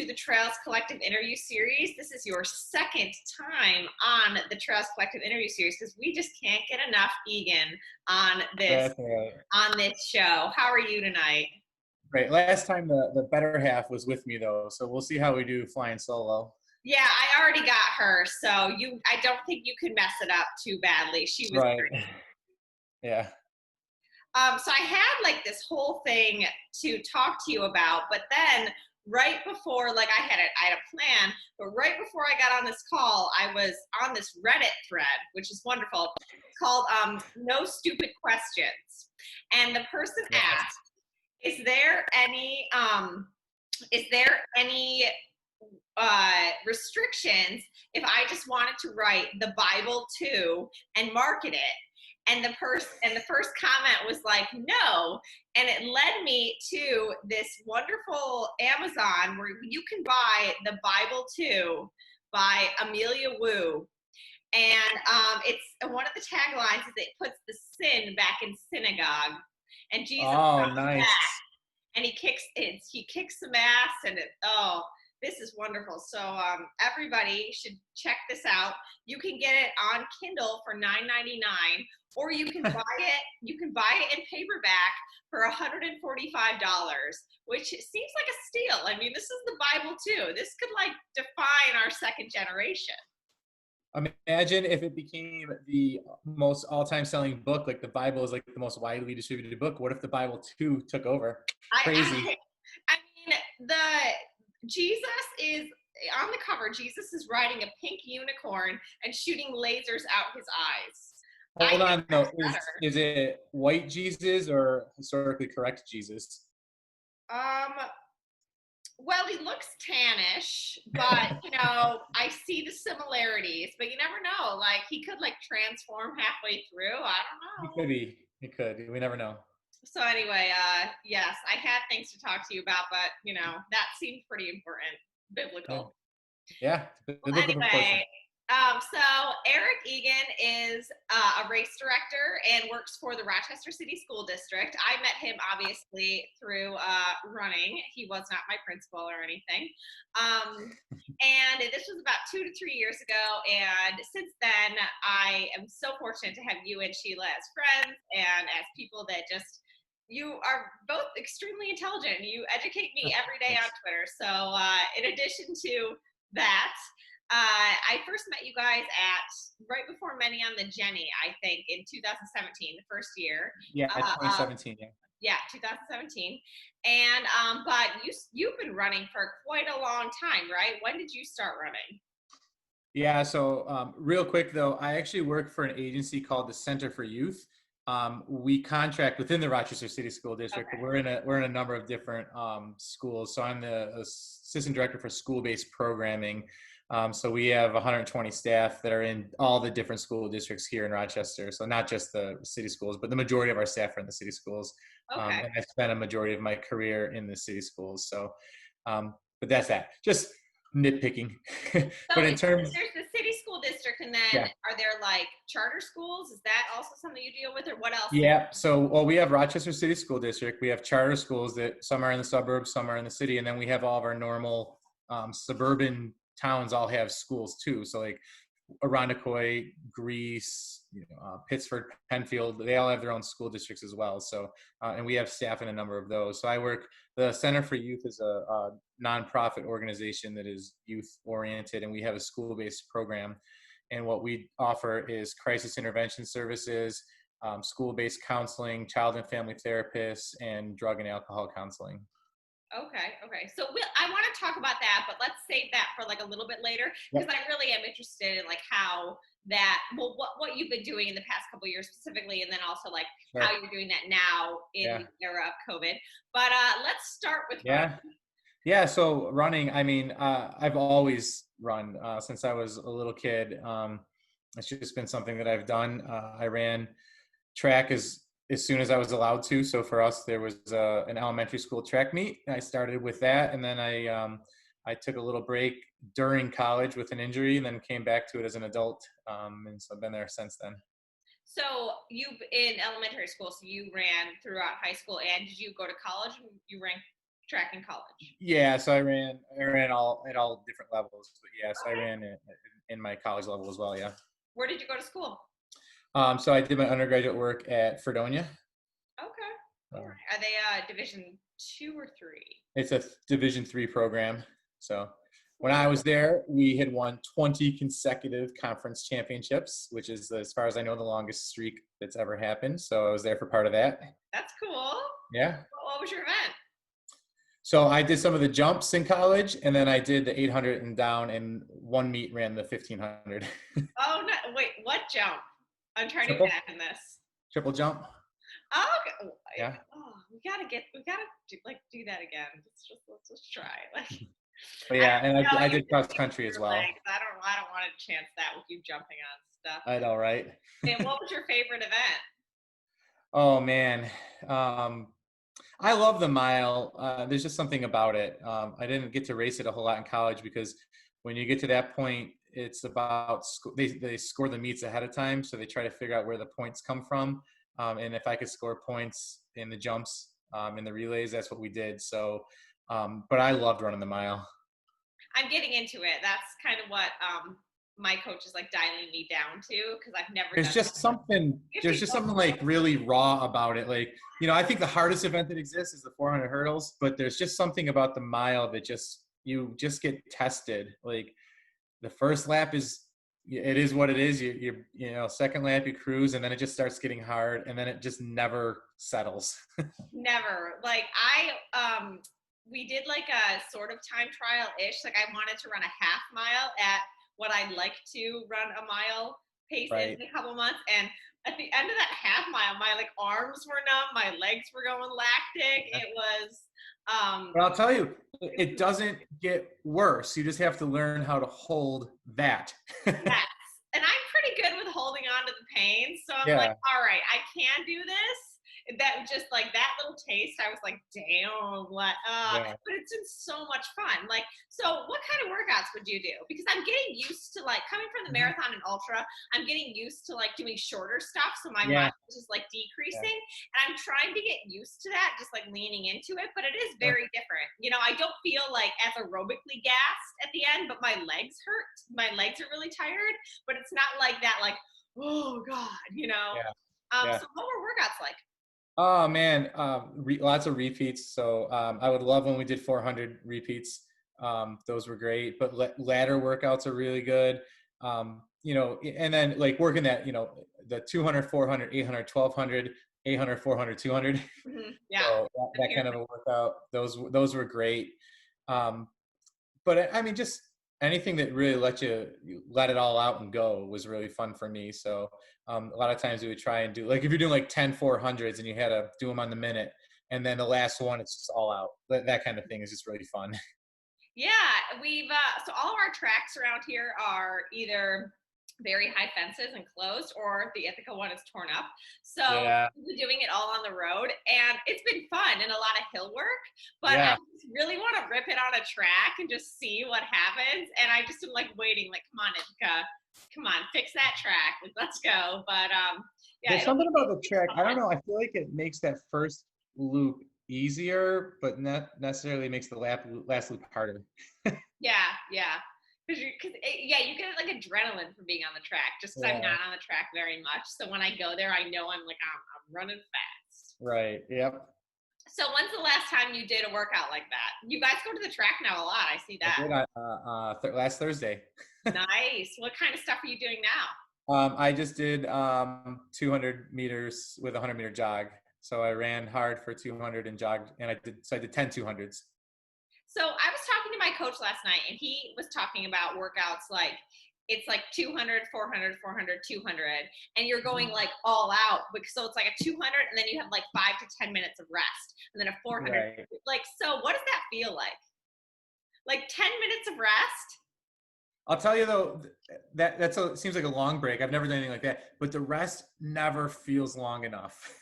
the Trails Collective interview series. This is your second time on the Trails Collective interview series because we just can't get enough Eagan on this show. How are you tonight? Great. Last time the better half was with me though, so we'll see how we do flying solo. Yeah, I already got her, so I don't think you could mess it up too badly. She was right. great. Yeah. So I had like this whole thing to talk to you about, but then right before, like I had a plan, but right before I got on this call, I was on this Reddit thread, which is wonderful. It's called No Stupid Questions. And the person asked, is there any restrictions if I just wanted to write the Bible too and market it? And the first comment was like, no. And it led me to this wonderful Amazon where you can buy the Bible too by Amelia Wu. And it's one of the taglines is it puts the sin back in synagogue. And Jesus nice. back, and he kicks some ass, and this is wonderful. So everybody should check this out. You can get it on Kindle for $9.99, or you can buy it. You can buy it in paperback for $145, which seems like a steal. I mean, this is the Bible too. This could like define our second generation. Imagine if it became the most all-time selling book, like the Bible is like the most widely distributed book. What if the Bible too took over? Crazy. I mean, Jesus is on the cover. Jesus is riding a pink unicorn and shooting lasers out his eyes. Hold on, though. Is it white Jesus or historically correct Jesus? Well, he looks tannish, but I see the similarities. But you never know. Like he could like transform halfway through. I don't know. He could. We never know. So anyway, yes, I had things to talk to you about, but that seemed pretty important, biblical. Yeah. Well, anyway, so Eric Eagan is a race director and works for the Rochester City School District. I met him obviously through running. He was not my principal or anything. And this was about 2 to 3 years ago. And since then, I am so fortunate to have you and Sheila as friends and as people that you are both extremely intelligent. You educate me every day on Twitter. So in addition to that, I first met you guys right before Many on the Jenny, I think, in 2017, the first year. Yeah, 2017. Yeah, 2017. And but you've been running for quite a long time, right? When did you start running? Yeah, so real quick though, I actually work for an agency called the Center for Youth. We contract within the Rochester City School District, but we're in a number of different schools. So I'm the assistant director for school-based programming. So we have 120 staff that are in all the different school districts here in Rochester. So not just the city schools, but the majority of our staff are in the city schools. And I spent a majority of my career in the city schools. So, but that's that. Just nitpicking. But in terms, there's the city school district, and then are there like charter schools? Is that also something you deal with, or what else? Yeah. So, we have Rochester City School District. We have charter schools that some are in the suburbs, some are in the city, and then we have all of our normal suburban towns all have schools too. So like Irondequoit, Greece, Pittsford, Penfield, they all have their own school districts as well. So, and we have staff in a number of those. So the Center for Youth is a nonprofit organization that is youth oriented, and we have a school-based program. And what we offer is crisis intervention services, school-based counseling, child and family therapists, and drug and alcohol counseling. Okay. So I want to talk about that, but let's save that for like a little bit later, because I really am interested in like how what you've been doing in the past couple of years specifically, and then also like how you're doing that now in the era of COVID. But let's start with running. Yeah. So running, I mean, I've always run since I was a little kid. It's just been something that I've done. I ran track as soon as I was allowed to. So for us, there was an elementary school track meet. I started with that, and then I took a little break during college with an injury, and then came back to it as an adult, and so I've been there since then. So you in elementary school, so you ran throughout high school, and did you go to college? You ran track in college? Yeah, so I ran all at all different levels, but yes, I Okay. ran in my college level as well. Yeah. Where did you go to school? So I did my undergraduate work at Fredonia. Okay. All Uh, right. Are they Division 2 or 3? it's a Division 3 program. So when I Cool. was there, we had won 20 consecutive conference championships, which is, as far as I know, the longest streak that's ever happened. So I was there for part of that. That's cool. Yeah. What was your event? So I did some of the jumps in college, and then I did the 800 and down, and one meet ran the 1500. Oh no! Wait, what jump? I'm trying to Triple, imagine this. triple jump. Oh, okay. Yeah. Oh, we gotta do that again. Let's just try. Like, But I yeah, and don't know. I You're did cross just country as your well. legs. I don't want to chance that with you jumping on stuff. I know, right? And what was your favorite event? Oh man, I love the mile. There's just something about it. I didn't get to race it a whole lot in college because when you get to that point, it's about they score the meets ahead of time, so they try to figure out where the points come from. And if I could score points in the jumps, in the relays, that's what we did. So, but I loved running the mile. I'm getting into it. That's kind of what my coach is like dialing me down to because I've never There's done just something. it. There's just something like really raw about it. Like, I think the hardest event that exists is the 400 hurdles, but there's just something about the mile that you just get tested. Like the first lap it is what it is. Second lap you cruise, and then it just starts getting hard, and then it just never settles. Never. Like we did like a sort of time trial ish. Like I wanted to run a half mile at what I'd like to run a mile pace in Right. a couple months. And at the end of that half mile, my like arms were numb, my legs were going lactic. It was But I'll tell you, it doesn't get worse. You just have to learn how to hold that. yes. And I'm pretty good with holding on to the pain. So I'm like, Yeah. all right, I can do this. That just like that little taste, I was like, damn, what? Yeah. But it's been so much fun. Like, so what kind of workouts would you do? Because I'm getting used to like coming from the Mhm. marathon and ultra, I'm getting used to like doing shorter stuff. So my Yeah. mileage is like Yeah. decreasing. And I'm trying to get used to that, just like leaning into it. But it is Sure. very different. I don't feel like as aerobically gassed at the end, but my legs hurt. My legs are really tired, but it's not like that, like, oh God. Yeah. Yeah. So what were workouts like? Oh man, lots of repeats. So I would love when we did 400 repeats. Those were great. But ladder workouts are really good. And then like working that, the 200, 400, 800, 1200, 800, 400, 200. Yeah. So that kind of a workout. Those were great. Um, but I mean, just anything that really you let it all out and go was really fun for me. So a lot of times we would try and do, like, if you're doing like 10 400s and you had to do them on the minute, and then the last one, it's just all out. That kind of thing is just really fun. Yeah, we've so all of our tracks around here are either very high fences and closed, or the Ithaca one is torn up. So Yeah. we're doing it all on the road, and it's been fun and a lot of hill work. But I Yeah. just really want to rip it on a track and just see what happens. And I just am like waiting, like, come on, Ithaca, come on, fix that track, like, let's go. But yeah, There's something about the track. I don't know. I feel like it makes that first loop easier, but not necessarily makes the last loop harder. yeah. Because you get like adrenaline from being on the track, just because I'm Yeah. not on the track very much. So when I go there, I know I'm running fast. Right. Yep. So when's the last time you did a workout like that? You guys go to the track now a lot. I see I that. did last Thursday. Nice. What kind of stuff are you doing now? I just did 200 meters with a 100-meter jog. So I ran hard for 200 and jogged, and I did 10 200s. So I was talking to my coach last night, and he was talking about workouts like it's like 200, 400, 400, 200, and you're going like all out. So it's like a 200, and then you have like 5 to 10 minutes of rest, and then a 400. Right. Like, so what does that feel like? Like 10 minutes of rest? I'll tell you though, it seems like a long break. I've never done anything like that, but the rest never feels long enough.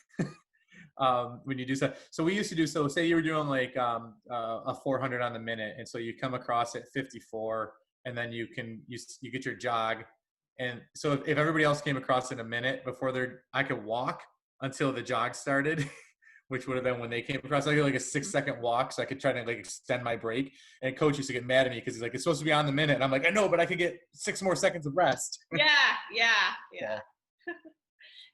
When you do so. So we used to do, so say you were doing like a 400 on the minute, and so you come across at 54, and then you get your jog, and so if everybody else came across in a minute before I could walk until the jog started. which would have been when they came across. I did like a 6-second walk so I could try to like extend my break. And coach used to get mad at me because he's like, it's supposed to be on the minute. And I'm like, I know, but I could get 6 more seconds of rest. Yeah.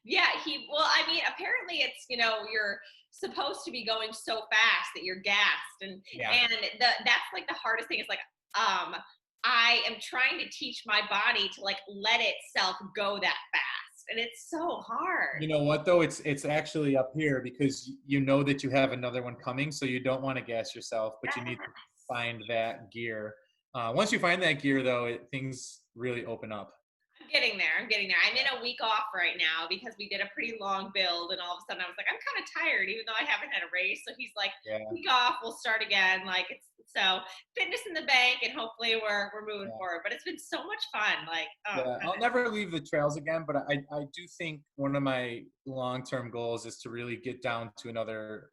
Yeah, well, I mean, apparently it's, you're supposed to be going so fast that you're gassed. And Yeah. that's like the hardest thing is like, I am trying to teach my body to like let itself go that fast. And it's so hard. You know what though? It's actually up here because you know that you have another one coming. So you don't want to gas yourself, but you need to find that gear. Once you find that gear though, things really open up. I'm getting there. I'm in a week off right now because we did a pretty long build, and all of a sudden I was like, I'm kind of tired, even though I haven't had a race. So he's like, week off, we'll start again. Like so fitness in the bank, and hopefully we're moving forward. But it's been so much fun. Like, I'll never leave the trails again, but I do think one of my long-term goals is to really get down to another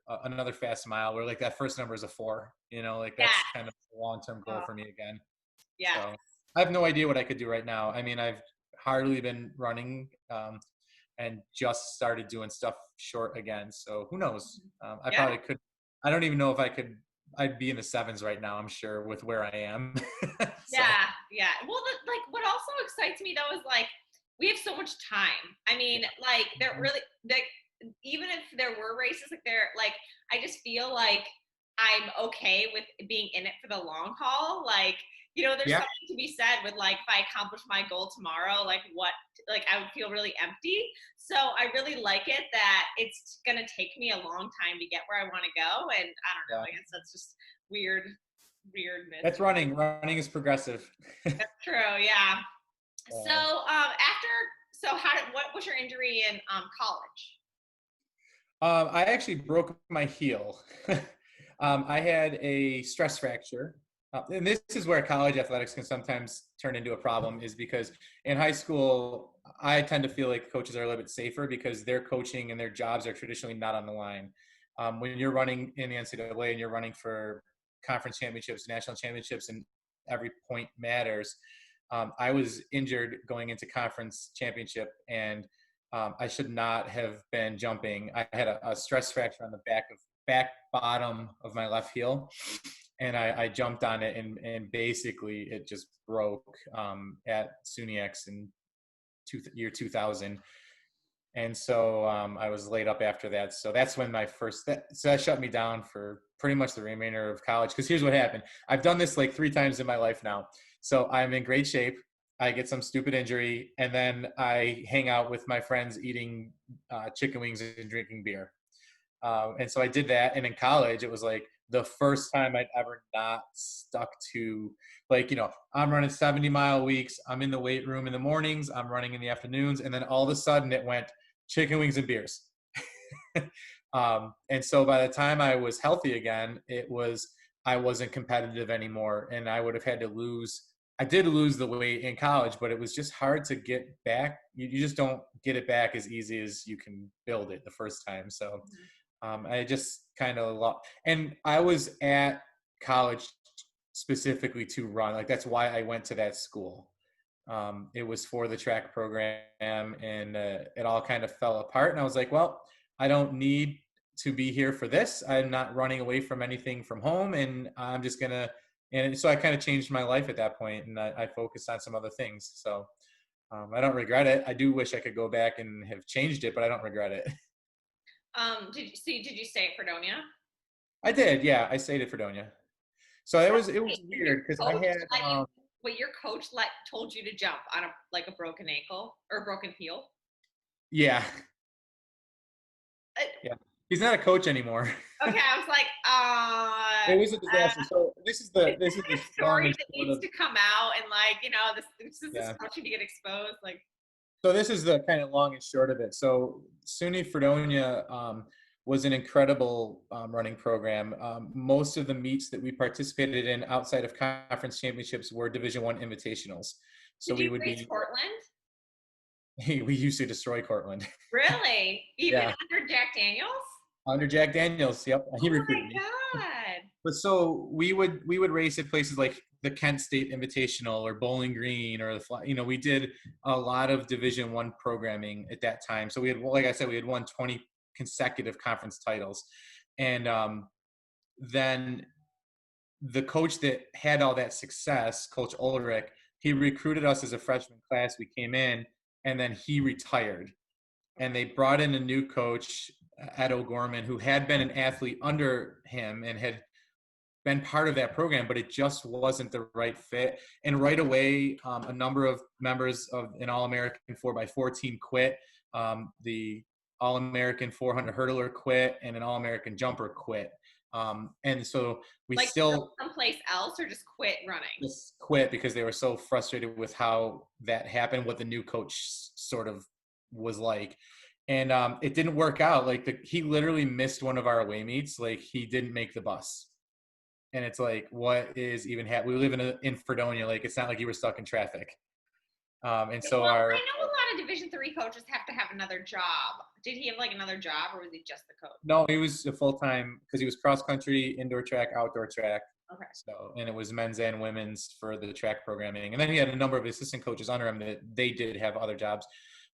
fast mile where like that first number is a 4. Like that's kind of a long-term goal for me again. Yeah. So I have no idea what I could do right now. I mean, I've hardly been running and just started doing stuff short again. So who knows? I probably could. I don't even know if I could. I'd be in the 7s right now, I'm sure, with where I am. So. Yeah. Well, like what also excites me though is like we have so much time. I mean, like they're really like even if there were races, like they're like I just feel like I'm okay with being in it for the long haul. Like, there's something to be said with like, if I accomplish my goal tomorrow, like I would feel really empty. So I really like it that it's going to take me a long time to get where I want to go. And I don't know, I guess that's just weirdness. That's running. Running is progressive. That's true. Yeah. So, what was your injury in college? I actually broke my heel. I had a stress fracture. And this is where college athletics can sometimes turn into a problem, is because in high school, I tend to feel like coaches are a little bit safer because their coaching and their jobs are traditionally not on the line. When you're running in the NCAA and you're running for conference championships, national championships, and every point matters. I was injured going into conference championship, and I should not have been jumping. I had a stress fracture on the back bottom of my left heel. And I jumped on it, and basically it just broke at SUNYAC in year 2000. And so I was laid up after that. So that's when so that shut me down for pretty much the remainder of college. Because here's what happened. I've done this like 3 times in my life now. So I'm in great shape. I get some stupid injury, and then I hang out with my friends eating chicken wings and drinking beer. And so I did that. And in college, it was like the first time I'd ever not stuck to like, I'm running 70-mile weeks. I'm in the weight room in the mornings. I'm running in the afternoons. And then all of a sudden it went chicken wings and beers. And so by the time I was healthy again, I wasn't competitive anymore. And I would have had to I did lose the weight in college, but it was just hard to get back. You just don't get it back as easy as you can build it the first time. So I just kind of and I was at college specifically to run. Like that's why I went to that school. It was for the track program, and it all kind of fell apart. And I was like, well, I don't need to be here for this. I'm not running away from anything from home, and I'm just gonna. And so I kind of changed my life at that point, and I focused on some other things. So I don't regret it. I do wish I could go back and have changed it, but I don't regret it. Did you stay at Fredonia? I did, yeah. I stayed at Fredonia. So it was weird because I had your coach told you to jump on a broken ankle or a broken heel? Yeah. Yeah. He's not a coach anymore. Okay, I was like, it was a disaster. So this is the story that needs to come out, and this is something to get exposed. Like, so this is the kind of long and short of it. So SUNY Fredonia was an incredible running program. Most of the meets that we participated in outside of conference championships were Division I invitationals. So we would be Portland. We used to destroy Cortland. Really? Even under Jack Daniels? Under Jack Daniels, yep. He recruited me. Oh my God. But so we would race at places like the Kent State Invitational or Bowling Green or we did a lot of Division I programming at that time. So we had, like I said, we had won 20 consecutive conference titles. And then the coach that had all that success, Coach Ulrich, he recruited us as a freshman class. We came in, and then he retired. And they brought in a new coach, Ed O'Gorman, who had been an athlete under him and had been part of that program, but it just wasn't the right fit. And right away, a number of members of an All-American 4x4 team quit. The All-American 400 hurdler quit, and an All-American jumper quit. And so we like still someplace else, or just quit running? just quit because they were so frustrated with how that happened, what the new coach sort of was like. And it didn't work out. Like he literally missed one of our away meets. Like he didn't make the bus. And it's like, what is even happening? We live in Fredonia. Like, it's not like you were stuck in traffic. And so I know a lot of Division III coaches have to have another job. Did he have like another job, or was he just the coach? No, he was a full-time, because he was cross country, indoor track, outdoor track. Okay. So, and it was men's and women's for the track programming. And then he had a number of assistant coaches under him that they did have other jobs.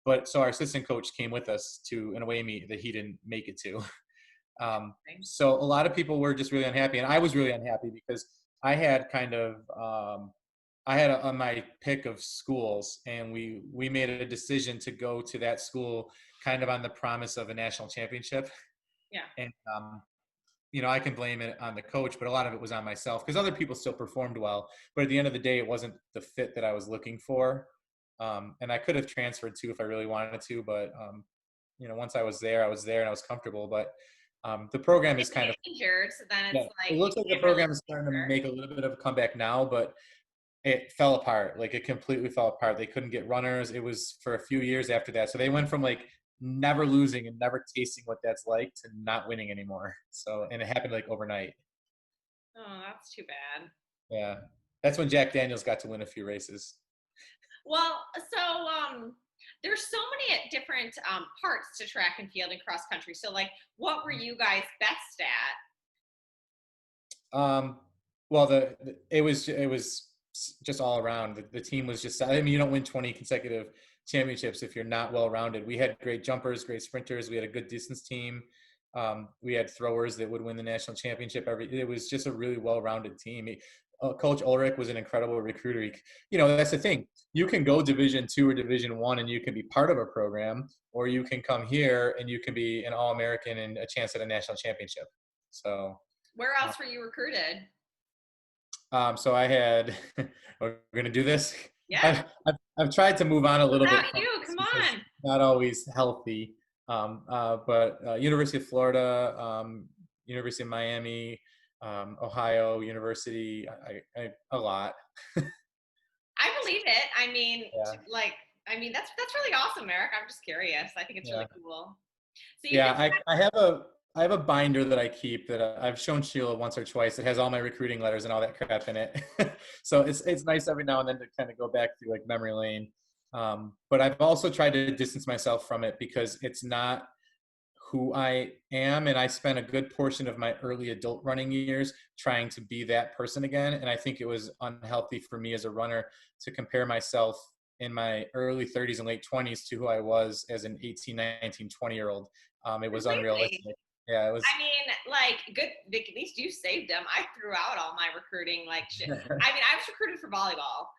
But so our assistant coach came with us to an away meet that he didn't make it to. So a lot of people were just really unhappy, and I was really unhappy because I had kind of I had on my pick of schools, and we made a decision to go to that school kind of on the promise of a national championship. Yeah. And I can blame it on the coach, but a lot of it was on myself because other people still performed well, but at the end of the day, it wasn't the fit that I was looking for. And I could have transferred too if I really wanted to, but once I was there and I was comfortable. But the program is kind of injured, so then it's like it looks like the program is starting to make a little bit of a comeback now, but it fell apart. Like it completely fell apart. They couldn't get runners. It was for a few years after that. So they went from like never losing and never tasting what that's like to not winning anymore. So, and it happened like overnight. Oh, that's too bad. Yeah. That's when Jack Daniels got to win a few races. Well, so there's so many different parts to track and field and cross country. So like, what were you guys best at? Well, it was just all around. The team was just, I mean, you don't win 20 consecutive championships if you're not well-rounded. We had great jumpers, great sprinters. We had a good distance team. We had throwers that would win the national championship. It was just a really well-rounded team. Coach Ulrich was an incredible recruiter. That's the thing. You can go Division II or Division I and you can be part of a program, or you can come here and you can be an All-American and a chance at a national championship. So where else were you recruited? So I had, we're going to do this? Yeah. I've tried to move on a little bit. Come on. Not always healthy. But University of Florida, University of Miami, Ohio University, a lot. I believe it. I mean, that's really awesome, Eric. I'm just curious. I think it's really cool. So I have a binder that I keep that I've shown Sheila once or twice. It has all my recruiting letters and all that crap in it. So it's nice every now and then to kind of go back through like memory lane. But I've also tried to distance myself from it because it's not who I am. And I spent a good portion of my early adult running years trying to be that person again. And I think it was unhealthy for me as a runner to compare myself in my early 30s and late 20s to who I was as an 18, 19, 20-year-old. It was unrealistic. Yeah, it was. I mean, like, good. At least you saved them. I threw out all my recruiting, like, shit. I mean, I was recruited for volleyball,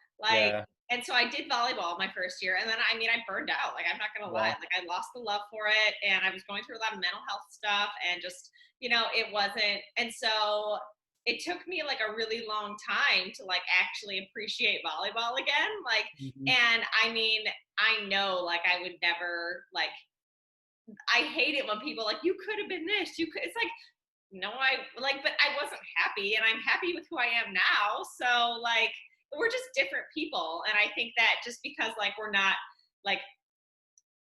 and so I did volleyball my first year, and then I burned out. Like, I'm not gonna lie, like, I lost the love for it, and I was going through a lot of mental health stuff, and just, it wasn't. And so it took me like a really long time to like actually appreciate volleyball again. Like, and I mean, I know, like, I would never like. I hate it when people like, you could have been this, you could, it's like, no, but I wasn't happy, and I'm happy with who I am now. So like, we're just different people. And I think that just because like, we're not like,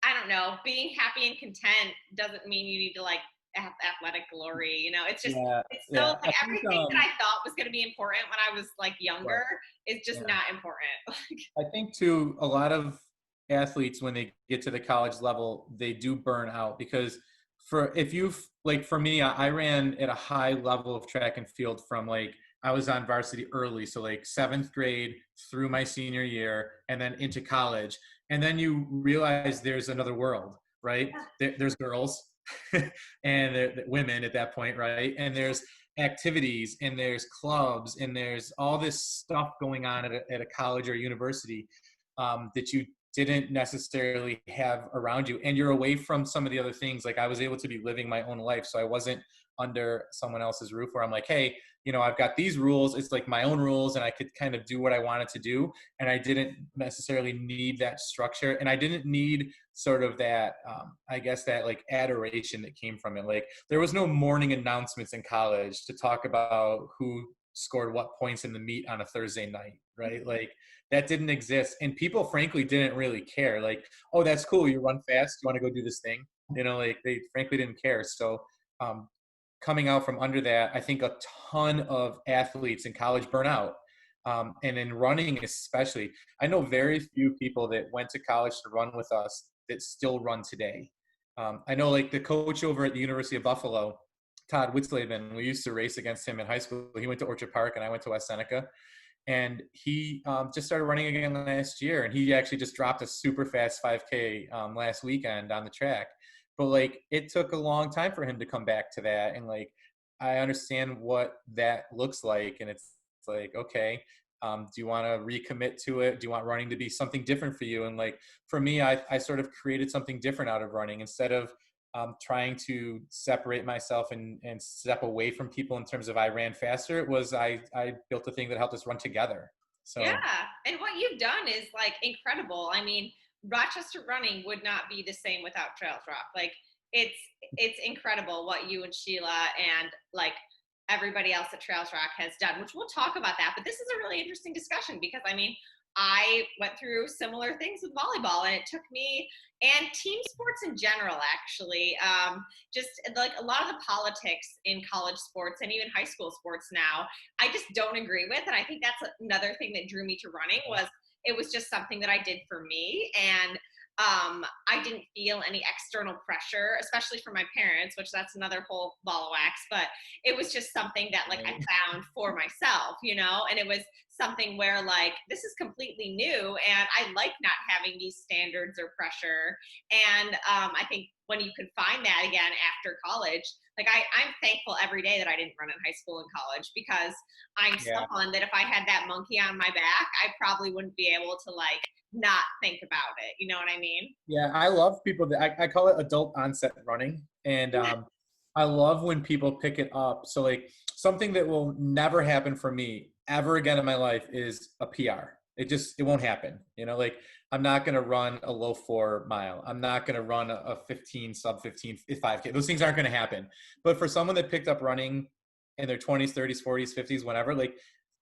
I don't know, being happy and content doesn't mean you need to like have athletic glory, it's just, it's so like everything that I thought was going to be important when I was like younger is just not important. I think too, a lot of athletes, when they get to the college level, they do burn out because for me, I ran at a high level of track and field from like, I was on varsity early. So like 7th grade through my senior year and then into college. And then you realize there's another world, right? There's girls, and the women at that point, right? And there's activities and there's clubs and there's all this stuff going on at a college or university that you didn't necessarily have around you, and you're away from some of the other things. Like I was able to be living my own life, so I wasn't under someone else's roof where I'm like, hey, I've got these rules, it's like my own rules, and I could kind of do what I wanted to do. And I didn't necessarily need that structure, and I didn't need sort of that I guess that like adoration that came from it. Like there was no morning announcements in college to talk about who scored what points in the meet on a Thursday night, right? Like that didn't exist, and people frankly didn't really care. Like, oh, that's cool, you run fast, you want to go do this thing, like they frankly didn't care. So coming out from under that, I think a ton of athletes in college burn out. And in running especially, I know very few people that went to college to run with us that still run today. I know like the coach over at the University of Buffalo, Todd Witzleben, we used to race against him in high school. He went to Orchard Park and I went to West Seneca. And he just started running again last year. And he actually just dropped a super fast 5K last weekend on the track. But like it took a long time for him to come back to that. And like I understand what that looks like. And it's like, okay, do you want to recommit to it? Do you want running to be something different for you? And like for me, I sort of created something different out of running. Instead of trying to separate myself and step away from people in terms of I ran faster, it was I built a thing that helped us run together. So Yeah, and what you've done is like incredible. I mean, Rochester running would not be the same without Trails Rock. Like it's incredible what you and Sheila and like everybody else at Trails Rock has done, which we'll talk about that. But this is a really interesting discussion because I mean, I went through similar things with volleyball, and it took me and team sports in general, actually, just like a lot of the politics in college sports and even high school sports now, I just don't agree with. And I think that's another thing that drew me to running was it was just something that I did for me. And I didn't feel any external pressure, especially from my parents, which that's another whole ball of wax, but it was just something that like I found for myself, and it was something where like, this is completely new and I like not having these standards or pressure. And I think when you can find that again after college, like I'm thankful every day that I didn't run in high school and college because I'm someone that if I had that monkey on my back, I probably wouldn't be able to like not think about it. You know what I mean? yeah, I love people that I call it adult onset running. And I love when people pick it up. So like something that will never happen for me ever again in my life is a PR. It won't happen. Like I'm not going to run a low 4 mile. I'm not going to run a 15 sub 15 5K. Those things aren't going to happen. But for someone that picked up running in their 20s, 30s, 40s, 50s, whatever, like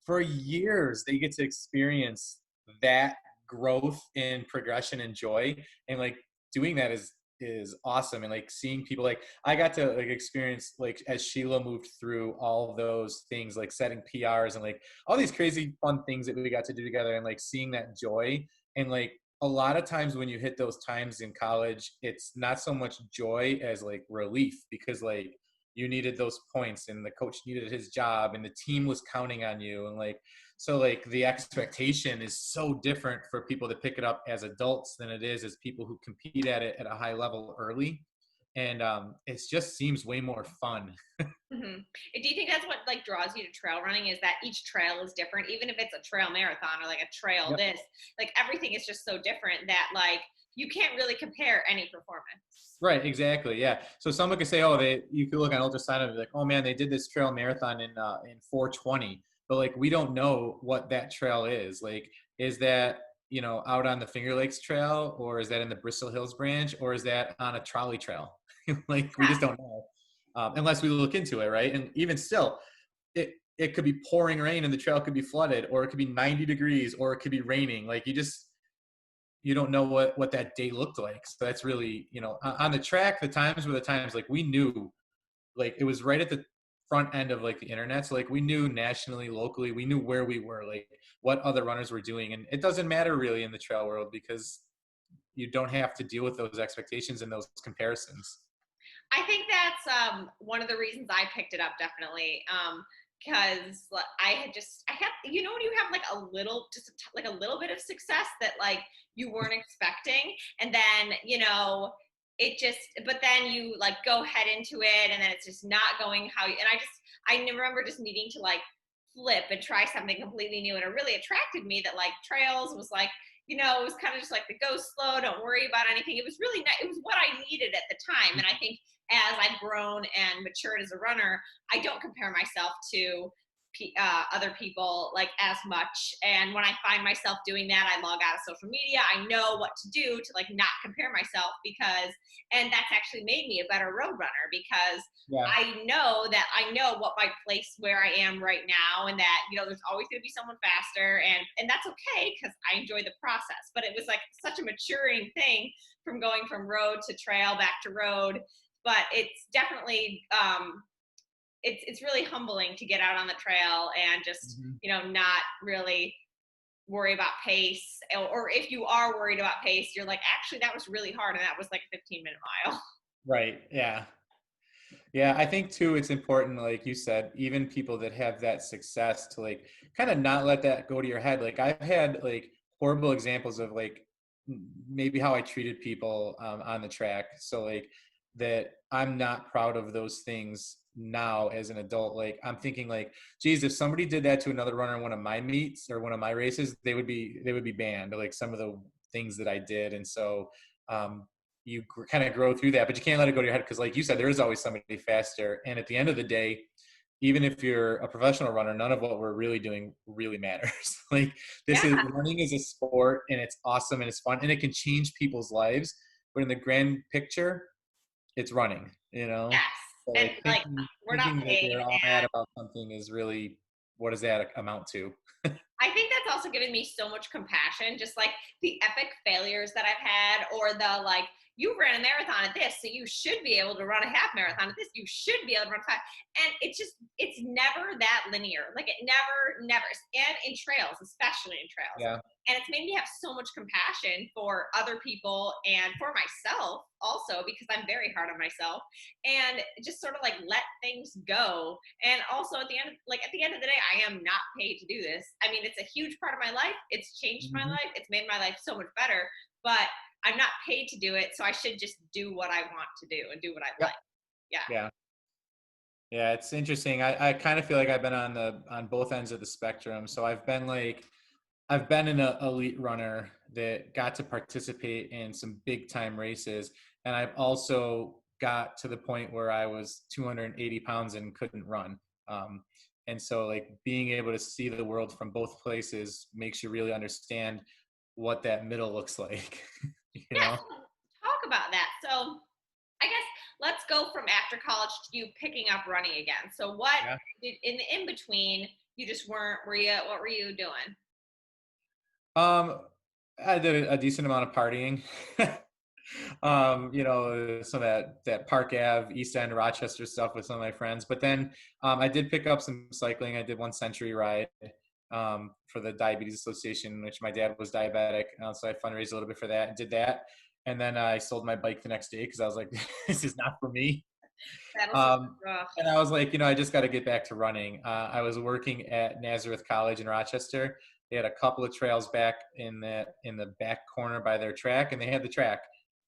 for years, they get to experience that growth in progression and joy. And like doing that is awesome. And like seeing people, like I got to like experience like as Sheila moved through all of those things, like setting PRs and like all these crazy fun things that we got to do together, and like seeing that joy. And like a lot of times when you hit those times in college, it's not so much joy as like relief, because like you needed those points and the coach needed his job and the team was counting on you. And like so like the expectation is so different for people that pick it up as adults than it is as people who compete at it at a high level early. And it just seems way more fun. Mm-hmm. Do you think that's what like draws you to trail running, is that each trail is different, even if it's a trail marathon or like a trail like everything is just so different that like you can't really compare any performance. Right, exactly. Yeah. So someone could say, you could look on ultrasound and be like, oh man, they did this trail marathon in 420. But like, we don't know what that trail is. Like, is that, out on the Finger Lakes Trail, or is that in the Bristol Hills branch, or is that on a trolley trail? Like, we just don't know unless we look into it. Right. And even still, it could be pouring rain and the trail could be flooded, or it could be 90 degrees, or it could be raining. Like you don't know what that day looked like. So that's really, on the track, the times were the times like we knew, like it was right at the front end of like the internet. So like we knew nationally, locally, we knew where we were, like what other runners were doing. And it doesn't matter really in the trail world because you don't have to deal with those expectations and those comparisons. I think that's one of the reasons I picked it up, definitely. Because I had, when you have like a little, like a little bit of success that like you weren't expecting, and then but then you like go head into it and then it's just not going how you, and I remember just needing to like flip and try something completely new. And it really attracted me that like trails was like, it was kind of just like the go slow, don't worry about anything. It was really nice. It was what I needed at the time. And I think as I've grown and matured as a runner, I don't compare myself to other people like as much. And when I find myself doing that, I log out of social media. I know what to do to like not compare myself, and that's actually made me a better road runner, because Yeah. I know what my place where I am right now, and that there's always going to be someone faster, and that's okay because I enjoy the process. But it was like such a maturing thing from going from road to trail back to road. But it's definitely it's really humbling to get out on the trail and just not really worry about pace, or if you are worried about pace, you're like, actually that was really hard and that was like a 15-minute mile. Right. Yeah. Yeah, I think too, it's important, like you said, even people that have that success to like kind of not let that go to your head. Like I've had like horrible examples of like maybe how I treated people on the track. So like that I'm not proud of those things now as an adult. Like I'm thinking like, geez, if somebody did that to another runner in one of my meets or one of my races, they would be banned, like some of the things that I did. And so you kind of grow through that, but you can't let it go to your head because like you said, there is always somebody faster. And at the end of the day, even if you're a professional runner, none of what we're really doing really matters. Like this is Yeah. running is a sport and it's awesome and it's fun and it can change people's lives. But in the grand picture, it's running, Yes. So And like like we're not thinking that paid. we're all mad about something is really, what does that amount to? I think that's also given me so much compassion, just like the epic failures that I've had, or the like, you ran a marathon at this, so you should be able to run a half marathon at this. You should be able to run five. And it's never that linear. Like it never. And in trails, especially in trails. Yeah. And it's made me have so much compassion for other people and for myself also, because I'm very hard on myself, and just sort of like let things go. And also at the end of the day, I am not paid to do this. I mean, it's a huge part of my life. It's changed my Mhm. life. It's made my life so much better, but I'm not paid to do it. So I should just do what I want to do and do what I Yep. like. Yeah. Yeah. Yeah, it's interesting. I kind of feel like I've been on both ends of the spectrum. So I've been an elite runner that got to participate in some big time races. And I've also got to the point where I was 280 pounds and couldn't run. Um, and so like being able to see the world from both places makes you really understand what that middle looks like, you Yeah. know? So talk about that. So I guess let's go from after college to you picking up running again. So what Yeah. did in the in between, you just weren't, what were you doing? Um, I did a decent amount of partying. Some of that Park Ave, East End, Rochester stuff with some of my friends. But then I did pick up some cycling. I did one century ride for the Diabetes Association, which my dad was diabetic. So I fundraised a little bit for that and did that. And then I sold my bike the next day because I was like, this is not for me. That'll Um, ugh. and I was like, I just got to get back to running. I was working at Nazareth College in Rochester. They had a couple of trails back in the back corner by their track, and they had the track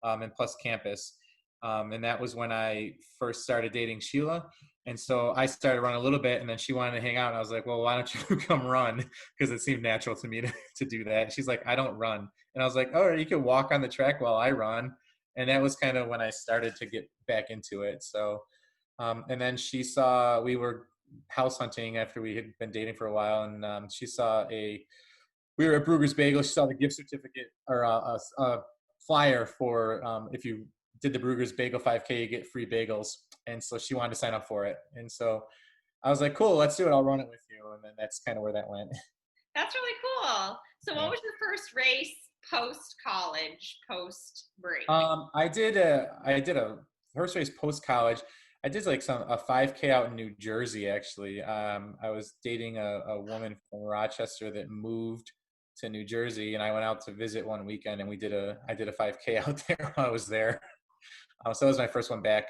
and plus campus. And that was when I first started dating Sheila. And so I started running a little bit, and then she wanted to hang out. And I was like, well, why don't you come run? Because it seemed natural to me to do that. And she's like, I don't run. And I was like, oh, you can walk on the track while I run. And that was kind of when I started to get back into it. So and then she saw we were house hunting after we had been dating for a while, and she saw we were at Brugger's Bagel. She saw the gift certificate or a flyer for if you did the Brugger's Bagel 5K, you get free bagels. And so she wanted to sign up for it. And so I was like, cool, let's do it. I'll run it with you. And then that's kind of where that went. That's really cool. So what Yeah. was your first race post college, post break? I did a first race post college. I did like a 5K out in New Jersey actually. I was dating a woman from Rochester that moved to New Jersey, and I went out to visit one weekend, and I did a 5K out there while I was there. So that was my first one back.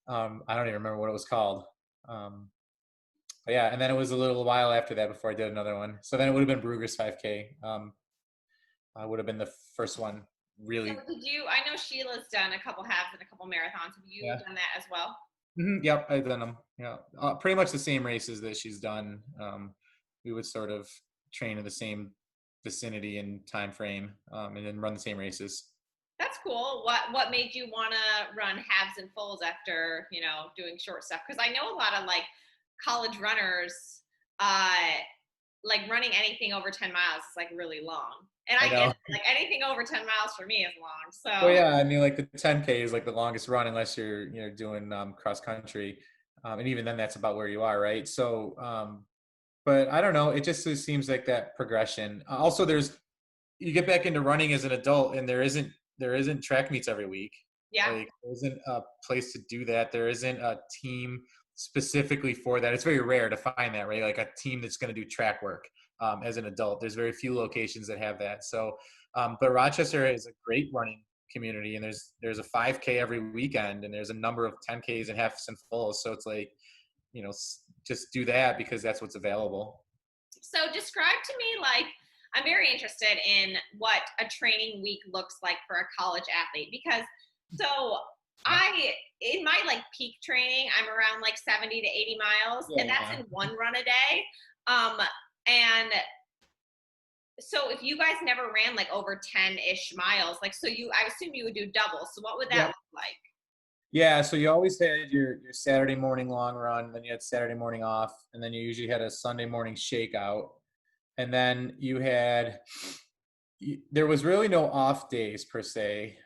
I don't even remember what it was called. Um, but yeah, and then it was a little while after that before I did another one. So then it would have been Brugger's 5K. I would have been the first one So really. I know Sheila's done a couple halves and a couple marathons. Have you Yeah. done that as well? Yep, I've done them. Yeah, pretty much the same races that she's done. We would sort of train in the same vicinity and time frame, and then run the same races. That's cool. What made you want to run halves and fulls after, doing short stuff? Because I know a lot of like college runners, uh, like running anything over 10 miles is like really long. And I I get know. it. Like anything over 10 miles for me is long. Well, So yeah, I mean, like the 10K is like the longest run unless you're doing cross country, and even then that's about where you are, right? So, but I don't know. It just seems like that progression. Also, you get back into running as an adult, and there isn't track meets every week. yeah. Like there isn't a place to do that. There isn't a team specifically for that. It's very rare to find that, right? Like a team that's going to do track work as an adult. There's very few locations that have that. So, but Rochester is a great running community, and there's a 5K every weekend, and there's a number of 10Ks and halves and fulls. So it's like, just do that because that's what's available. So describe to me like I'm very interested in what a training week looks like for a college athlete because so I in my like peak training I'm around like 70 to 80 miles and that's Yeah. in one run a day. Um and so if you guys never ran like over 10-ish miles, like so I assume you would do doubles. So what would that Yep. look like? Yeah, so you always had your Saturday morning long run, then you had Saturday morning off, and then you usually had a Sunday morning shakeout. And then there was really no off days per se.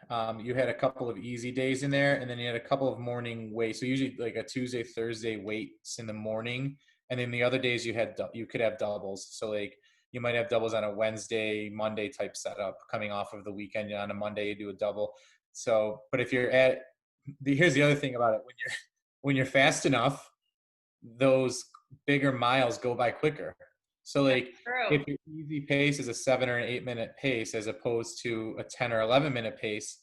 You had a couple of easy days in there, and then you had a couple of morning weights. So usually like a Tuesday, Thursday weights in the morning, and then the other days you could have doubles. So like you might have doubles on a Wednesday, Monday type setup coming off of the weekend. On a Monday, you do a double. So, but if you're here's the other thing about it: when you're fast enough, those bigger miles go by quicker. So That's like true. if your easy pace is a 7 or 8 minute pace as opposed to a 10 or 11 minute pace,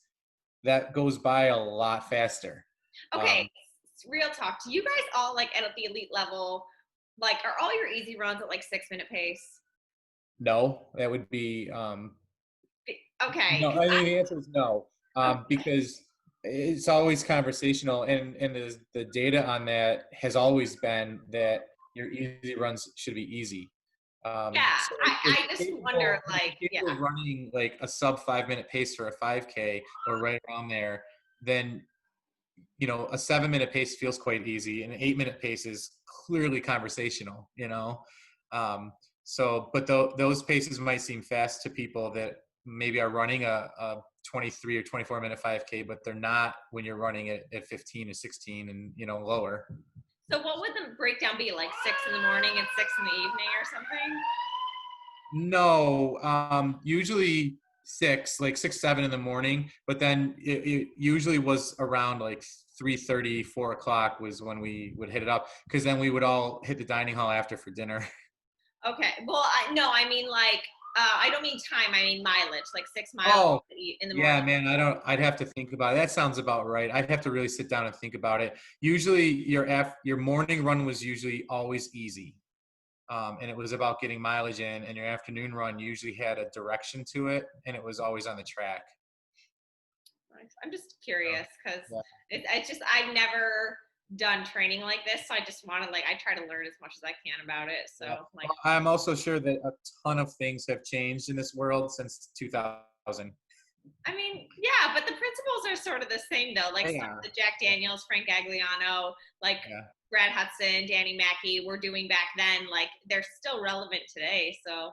that goes by a lot faster. Okay, Um, real talk. Do you guys all like at the elite level, like are all your easy runs at like 6 minute pace? no, that would be Okay, no. because I mean, the answer is no, I because it's always conversational, and the data on that has always been that your easy runs should be easy. yeah, So I just wonder if like you're yeah. capable of running like a sub 5 minute pace for a 5K or right around there, then a 7 minute pace feels quite easy. An 8 minute pace is clearly conversational. Um, so, but those paces might seem fast to people that maybe are running a 23 or 24 minute 5K, but they're not when you're running it at 15 or 16 and lower. So what would the breakdown be like 6 in the morning and 6 in the evening or something? No, usually like 6, 7 in the morning, but then it usually was around like 3:30, 4 o'clock was when we would hit it up because then we would all hit the dining hall after for dinner. Okay, well no, I mean like I don't mean time, I mean mileage, like 6 miles Oh, in the yeah, morning. man, I'd have to think about it. That sounds about right. I'd have to really sit down and think about it. Usually your morning run was usually always easy. And it was about getting mileage in, and your afternoon run usually had a direction to it, and it was always on the track. I'm just So, curious because yeah. it's just I've never done training like this, so I just want to like I try to learn as much as I can about it. Yeah. So like Well, I'm also sure that a ton of things have changed in this world since 2000. I mean, yeah, but the principles are sort of the same though. Like some of Yeah. the Jack Daniels, Frank Agliano, like Yeah. Brad Hudson, Danny Mackey were doing back then, like they're still relevant today. So,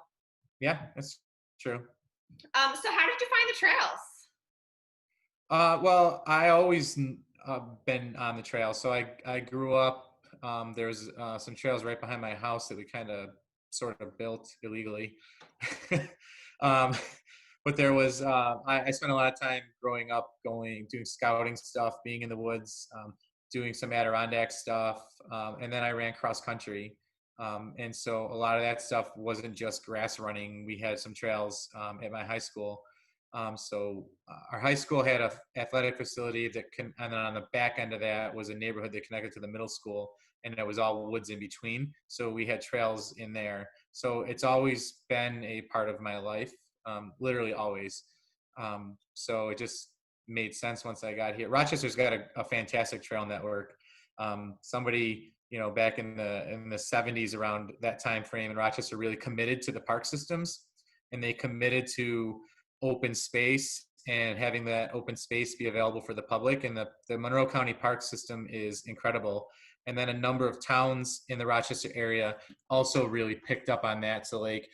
Yeah, that's true. so how did you find the trails? Well, I always been on the trail. So I grew up. There's some trails right behind my house that we kind of sort of built illegally. um, but there was I spent a lot of time growing up doing scouting stuff, being in the woods, doing some Adirondack stuff, and then I ran cross country. And so a lot of that stuff wasn't just grass running. We had some trails at my high school. Our high school had a athletic facility and then on the back end of that was a neighborhood that connected to the middle school, and it was all woods in between. So we had trails in there. So it's always been a part of my life, literally always. So it just made sense once I got here. Rochester's got a fantastic trail network. Somebody, back in the 70s, around that time frame, in Rochester, really committed to the park systems, and they committed to open space and having that open space be available for the public. And the Monroe County Park System is incredible. And then a number of towns in the Rochester area also really picked up on that. So like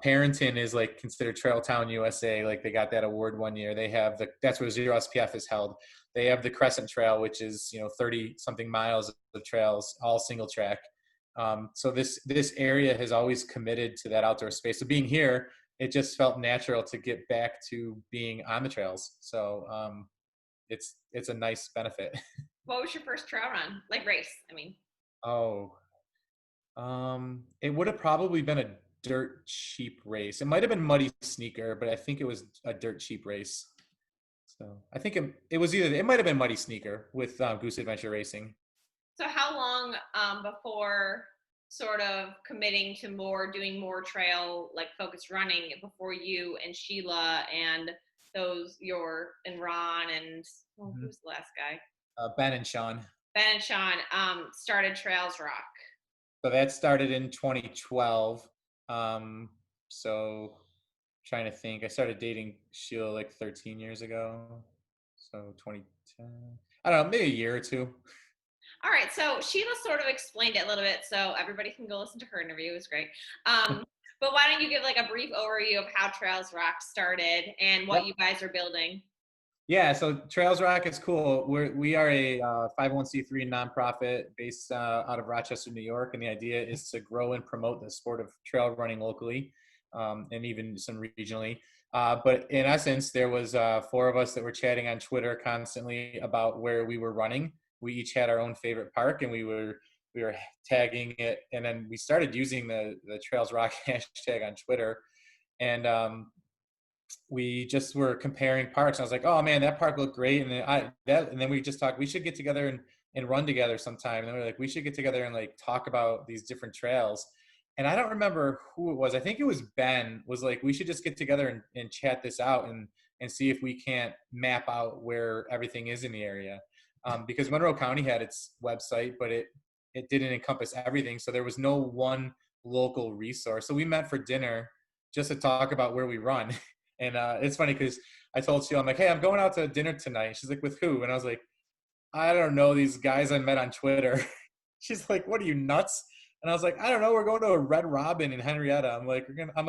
Parrington is like considered Trail Town USA. Like they got that award one year. They have that's where Zero SPF is held. They have the Crescent Trail, which is 30 something miles of trails, all single track. So this area has always committed to that outdoor space. So being here, it just felt natural to get back to being on the trails. So it's a nice benefit. What was your first trail run? Like race, I mean. Oh, it would have probably been a dirt cheap race. It might have been Muddy Sneaker, but I think it was a dirt cheap race. So I think it was it might have been Muddy Sneaker with Goose Adventure Racing. So how long before sort of committing to doing more trail, like focused running, before you and Sheila and and Ron and who's the last guy? Ben and Sean. Ben and Sean started Trails Rock. So that started in 2012. So trying to think, I started dating Sheila like 13 years ago. So 2010, I don't know, maybe a year or two. All right, so Sheila sort of explained it a little bit, so everybody can go listen to her interview. It was great. But why don't you give like a brief overview of how Trails Rock started and what you guys are building? Yeah, so Trails Rock is cool. We are a 501c3 nonprofit based out of Rochester, New York, and the idea is to grow and promote the sport of trail running locally, and even some regionally. But in essence, there was 4 of us that were chatting on Twitter constantly about where we were running. We each had our own favorite park, and we were tagging it, and then we started using the Trails Rock hashtag on Twitter, and we just were comparing parks. And I was like, oh man, that park looked great, and then we just talked. We should get together and run together sometime. And then we were like, we should get together and like talk about these different trails. And I don't remember who it was. I think it was Ben. Was like, we should just get together and chat this out and see if we can't map out where everything is in the area. Because Monroe County had its website, but it didn't encompass everything. So there was no one local resource. So we met for dinner just to talk about where we run. And it's funny because I told Sheila, I'm like, hey, I'm going out to dinner tonight. She's like, with who? And I was like, I don't know, these guys I met on Twitter. She's like, what are you, nuts? And I was like, I don't know, we're going to a Red Robin in Henrietta. I'm like, I'm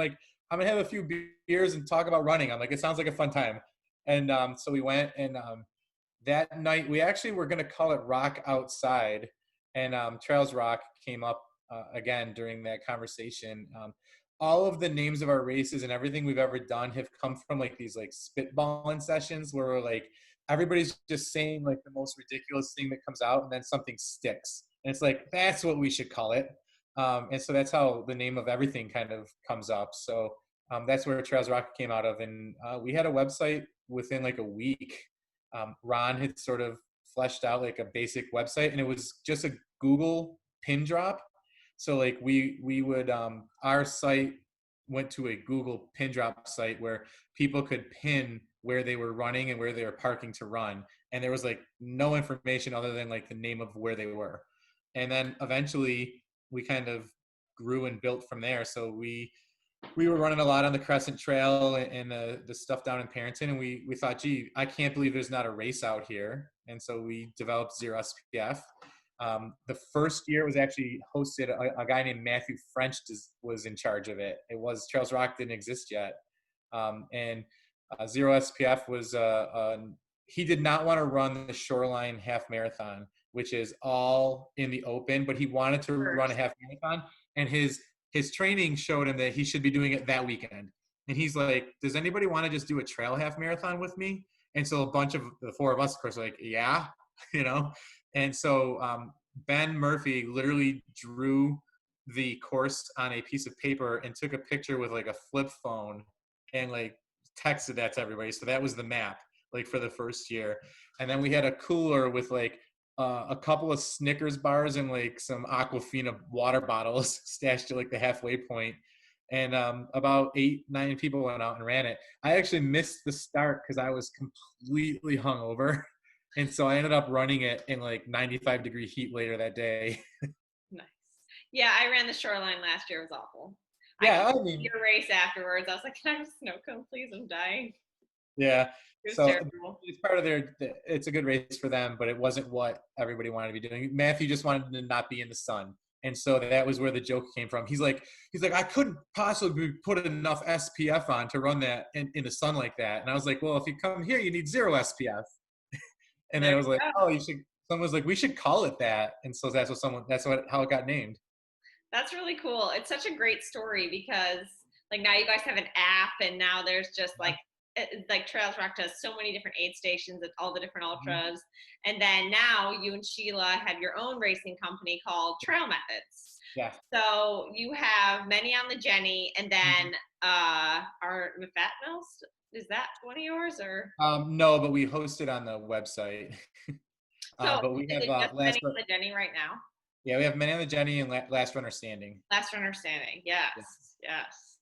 gonna have a few beers and talk about running. I'm like, it sounds like a fun time. And so we went, and that night we actually were gonna call it Rock Outside, and Trails Rock came up again during that conversation. All of the names of our races and everything we've ever done have come from like these like spitballing sessions where we're like, everybody's just saying like the most ridiculous thing that comes out, and then something sticks, and it's like, that's what we should call it. And so that's how the name of everything kind of comes up. So that's where Trails Rock came out of, and we had a website within like a week. Ron had sort of fleshed out like a basic website, and it was just a Google pin drop. So like we would, our site went to a Google pin drop site where people could pin where they were running and where they were parking to run. And there was like no information other than like the name of where they were. And then eventually we kind of grew and built from there. So we were running a lot on the Crescent Trail and the stuff down in Parrington. And we thought, gee, I can't believe there's not a race out here. And so we developed Zero SPF. The first year was actually hosted, a guy named Matthew French was in charge of it. It was, Trails Rock didn't exist yet. And Zero SPF was, he did not want to run the Shoreline Half Marathon, which is all in the open, but he wanted to run a half marathon, and his training showed him that he should be doing it that weekend. And he's like, does anybody want to just do a trail half marathon with me? And so a bunch of the 4 of us, of course, were like, yeah, And so Ben Murphy literally drew the course on a piece of paper and took a picture with like a flip phone and like texted that to everybody. So that was the map, like for the first year. And then we had a cooler with like a couple of Snickers bars and like some Aquafina water bottles stashed at like the halfway point. And about 8, 9 people went out and ran it. I actually missed the start because I was completely hungover. And so I ended up running it in like 95-degree heat later that day. Nice. Yeah, I ran the shoreline last year. It was awful. I Yeah, I canceled mean, your race afterwards. I was like, can I have a snow cone, please? I'm dying. yeah. It was So terrible. it's part of it's a good race for them, but it wasn't what everybody wanted to be doing. Matthew just wanted to not be in the sun. And so that was where the joke came from. He's like, I couldn't possibly put enough SPF on to run that in the sun like that. And I was like, well, if you come here, you need 0 SPF. And There then I you was like, go. oh, you should. Someone was like, we should call it that. And so how it got named. That's really cool. It's such a great story because like now you guys have an app and now there's just like Trails Rock does so many different aid stations at all the different Mhm. ultras. And then now you and Sheila have your own racing company called Trail Methods. Yeah. So you have Many on the Jenny and then are the Fat Mills. Is that one of yours or No, but we host it on the website. so But we is have it just Many on the Jenny right now? yeah, we have Men on the Jenny and Last Runner Standing. Last Understanding. Yes. Yeah. Yes.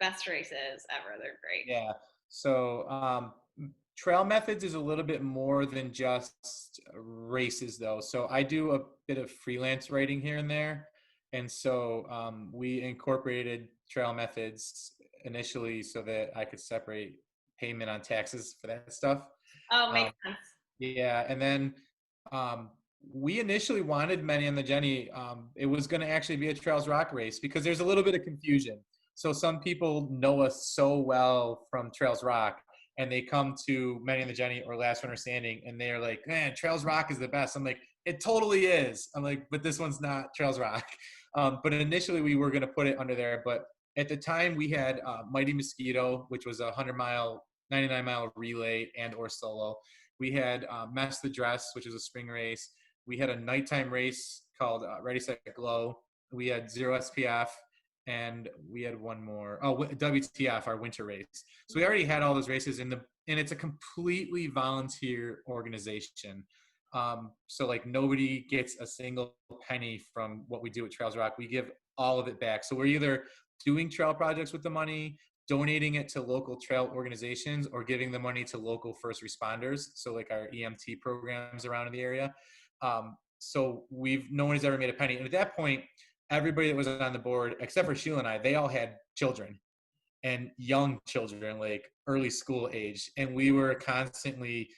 Best races ever. They're great. Yeah. So trail methods is a little bit more than just races, though. So I do a bit of freelance writing here and there, and so we incorporated trail methods initially so that I could separate payment on taxes for that stuff. Oh, Um, makes sense. Yeah, and then um, we initially wanted Many on the Jenny. It was going to actually be a Trails Rock race because there's a little bit of confusion. So some people know us so well from Trails Rock, and they come to Many on the Jenny or Last Runner Standing, and they're like, "Man, Trails Rock is the best." I'm like, "It totally is." I'm like, "But this one's not Trails Rock." But initially, we were going to put it under there, but at the time, we had Mighty Mosquito, which was a 100-mile, 99-mile relay and or solo. We had Mess the Dress, which is a spring race. We had a nighttime race called Ready Set Glow. We had 0 SPF, and we had one more. Oh, WTF, our winter race. So we already had all those races and it's a completely volunteer organization. So like nobody gets a single penny from what we do at Trails Rock. We give all of it back. So we're either doing trail projects with the money, donating it to local trail organizations, or giving the money to local first responders. So like our EMT programs around in the area. So no one has ever made a penny. And at that point, everybody that was on the board, except for Sheila and I, they all had children and young children, like early school age. And we were constantly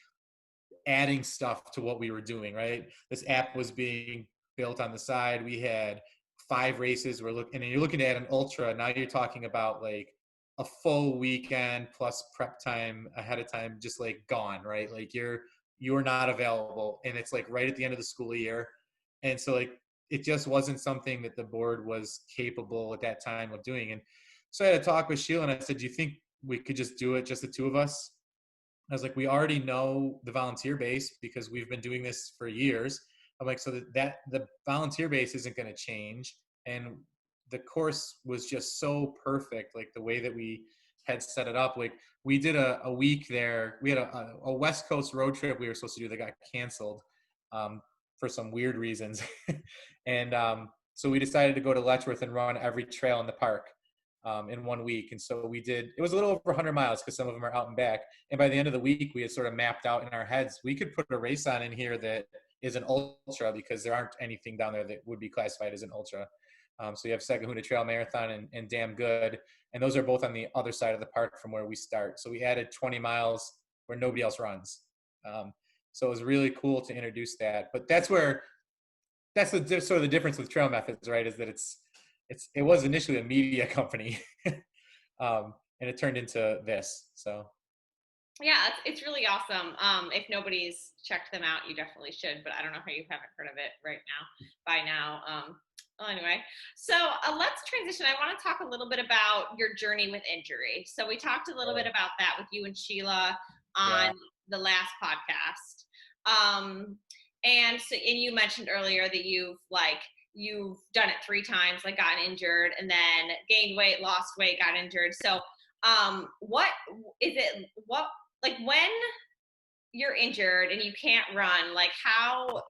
adding stuff to what we were doing, right? This app was being built on the side. We had 5 races. And you're looking at an ultra. Now you're talking about like a full weekend plus prep time ahead of time, just like gone, right? Like you're not available. And it's like right at the end of the school year. And so like it just wasn't something that the board was capable at that time of doing. And so I had a talk with Sheila and I said, do you think we could just do it, just the 2 of us? I was like, we already know the volunteer base because we've been doing this for years. I'm like, so that the volunteer base isn't going to change. And the course was just so perfect, like the way that we had set it up. Like we did a week there. We had a West Coast road trip we were supposed to do that got canceled for some weird reasons. And so we decided to go to Letchworth and run every trail in the park in 1 week. And so it was a little over 100 miles because some of them are out and back. And by the end of the week, we had sort of mapped out in our heads, we could put a race on in here that is an ultra because there aren't anything down there that would be classified as an ultra. So you have Sagahuna Trail Marathon and Damn Good. And those are both on the other side of the park from where we start. So we added 20 miles where nobody else runs. So it was really cool to introduce that. But that's the sort of the difference with Trail Methods, right? Is that it was initially a media company, and it turned into this. So Yeah, it's really awesome. If nobody's checked them out, you definitely should. But I don't know how you haven't heard of it right now by now. Well, anyway, so let's transition. I want to talk a little bit about your journey with injury. So we talked a little bit about that with you and Sheila yeah, on the last podcast. And you mentioned earlier that you've done it 3 times, like gotten injured, and then gained weight, lost weight, got injured. So what is it? What like when you're injured and you can't run, like how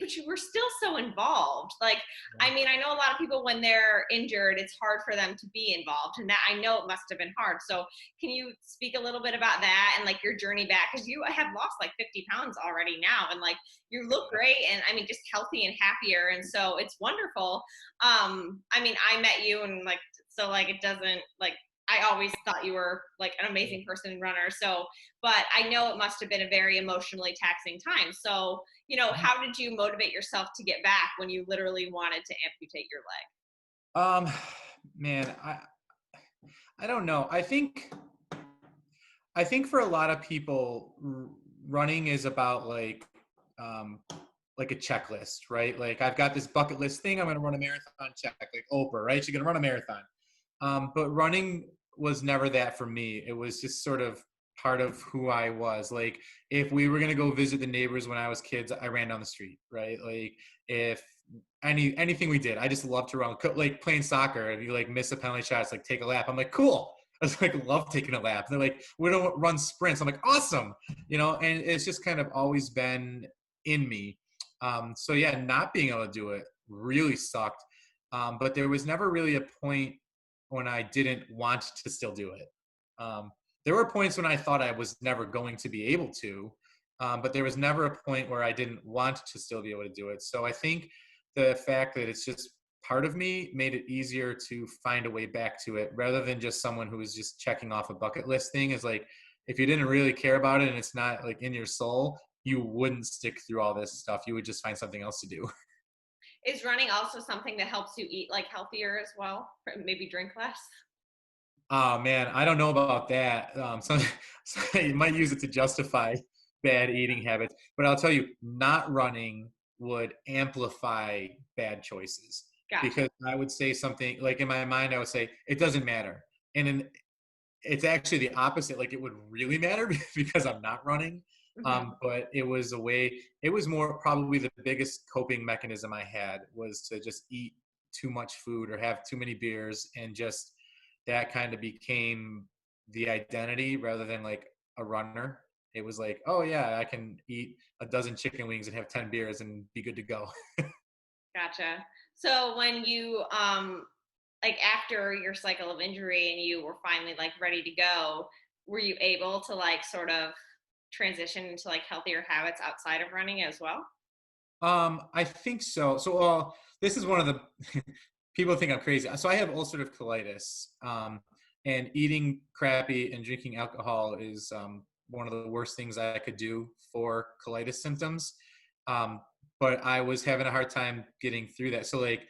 but you were still so involved. Like, I mean, I know a lot of people when they're injured, it's hard for them to be involved, and that I know it must have been hard. So, can you speak a little bit about that and like your journey back? Because you have lost like 50 pounds already now, and like you look great, and I mean, just healthy and happier, and so it's wonderful. I mean, I met you, and like, so like it doesn't like. I always thought you were like an amazing person and runner. So, but I know it must have been a very emotionally taxing time. So, how did you motivate yourself to get back when you literally wanted to amputate your Um, Man, I don't know. I think for a lot of people, running is about um, like a checklist, right? Like I've got this bucket list thing. I'm going to run a marathon. Check, like Oprah, right? She's going to run a marathon. But running was never that for me. It was just sort of part of who I was. Like if we were going to go visit the neighbors when I was kids, I ran down the street, right? Like if anything we did, I just loved to run. Like playing soccer, if you like miss a penalty shot, it's like take a lap. I'm like, cool. I was like, love taking a lap. They're like, we don't run sprints. I'm like, awesome. And it's just kind of always been in me. So yeah, not being able to do it really sucked. But there was never really a point when I didn't want to still do it. There were points when I thought I was never going to be able to, but there was never a point where I didn't want to still be able to do it. So I think the fact that it's just part of me made it easier to find a way back to it rather than just someone who is just checking off a bucket list thing. Is like, if you didn't really care about it and it's not like in your soul, you wouldn't stick through all this stuff. You would just find something else to do. Is running also something that helps you eat like healthier as well? Maybe drink less? Oh man, I don't know about that. So you might use it to justify bad eating habits, but I'll tell you, not running would amplify bad choices Gotcha. because I would say something like in my mind, I would say it doesn't matter, and it's actually the opposite. Like it would really matter because I'm not running. Hmm. But it was a way. It was more probably the biggest coping mechanism I had was to just eat too much food or have too many beers and just that kind of became the identity rather than like a runner. It was like, oh yeah, I can eat a dozen chicken wings and have 10 beers and be good to go. Gotcha. So when you like after your cycle of injury and you were finally like ready to go, were you able to like sort of transition into like healthier habits outside of running as well? I think so. So this is one of the people think I'm crazy. So I have ulcerative colitis, and eating crappy and drinking alcohol is one of the worst things I could do for colitis symptoms. Um, but I was having a hard time getting through that. So like,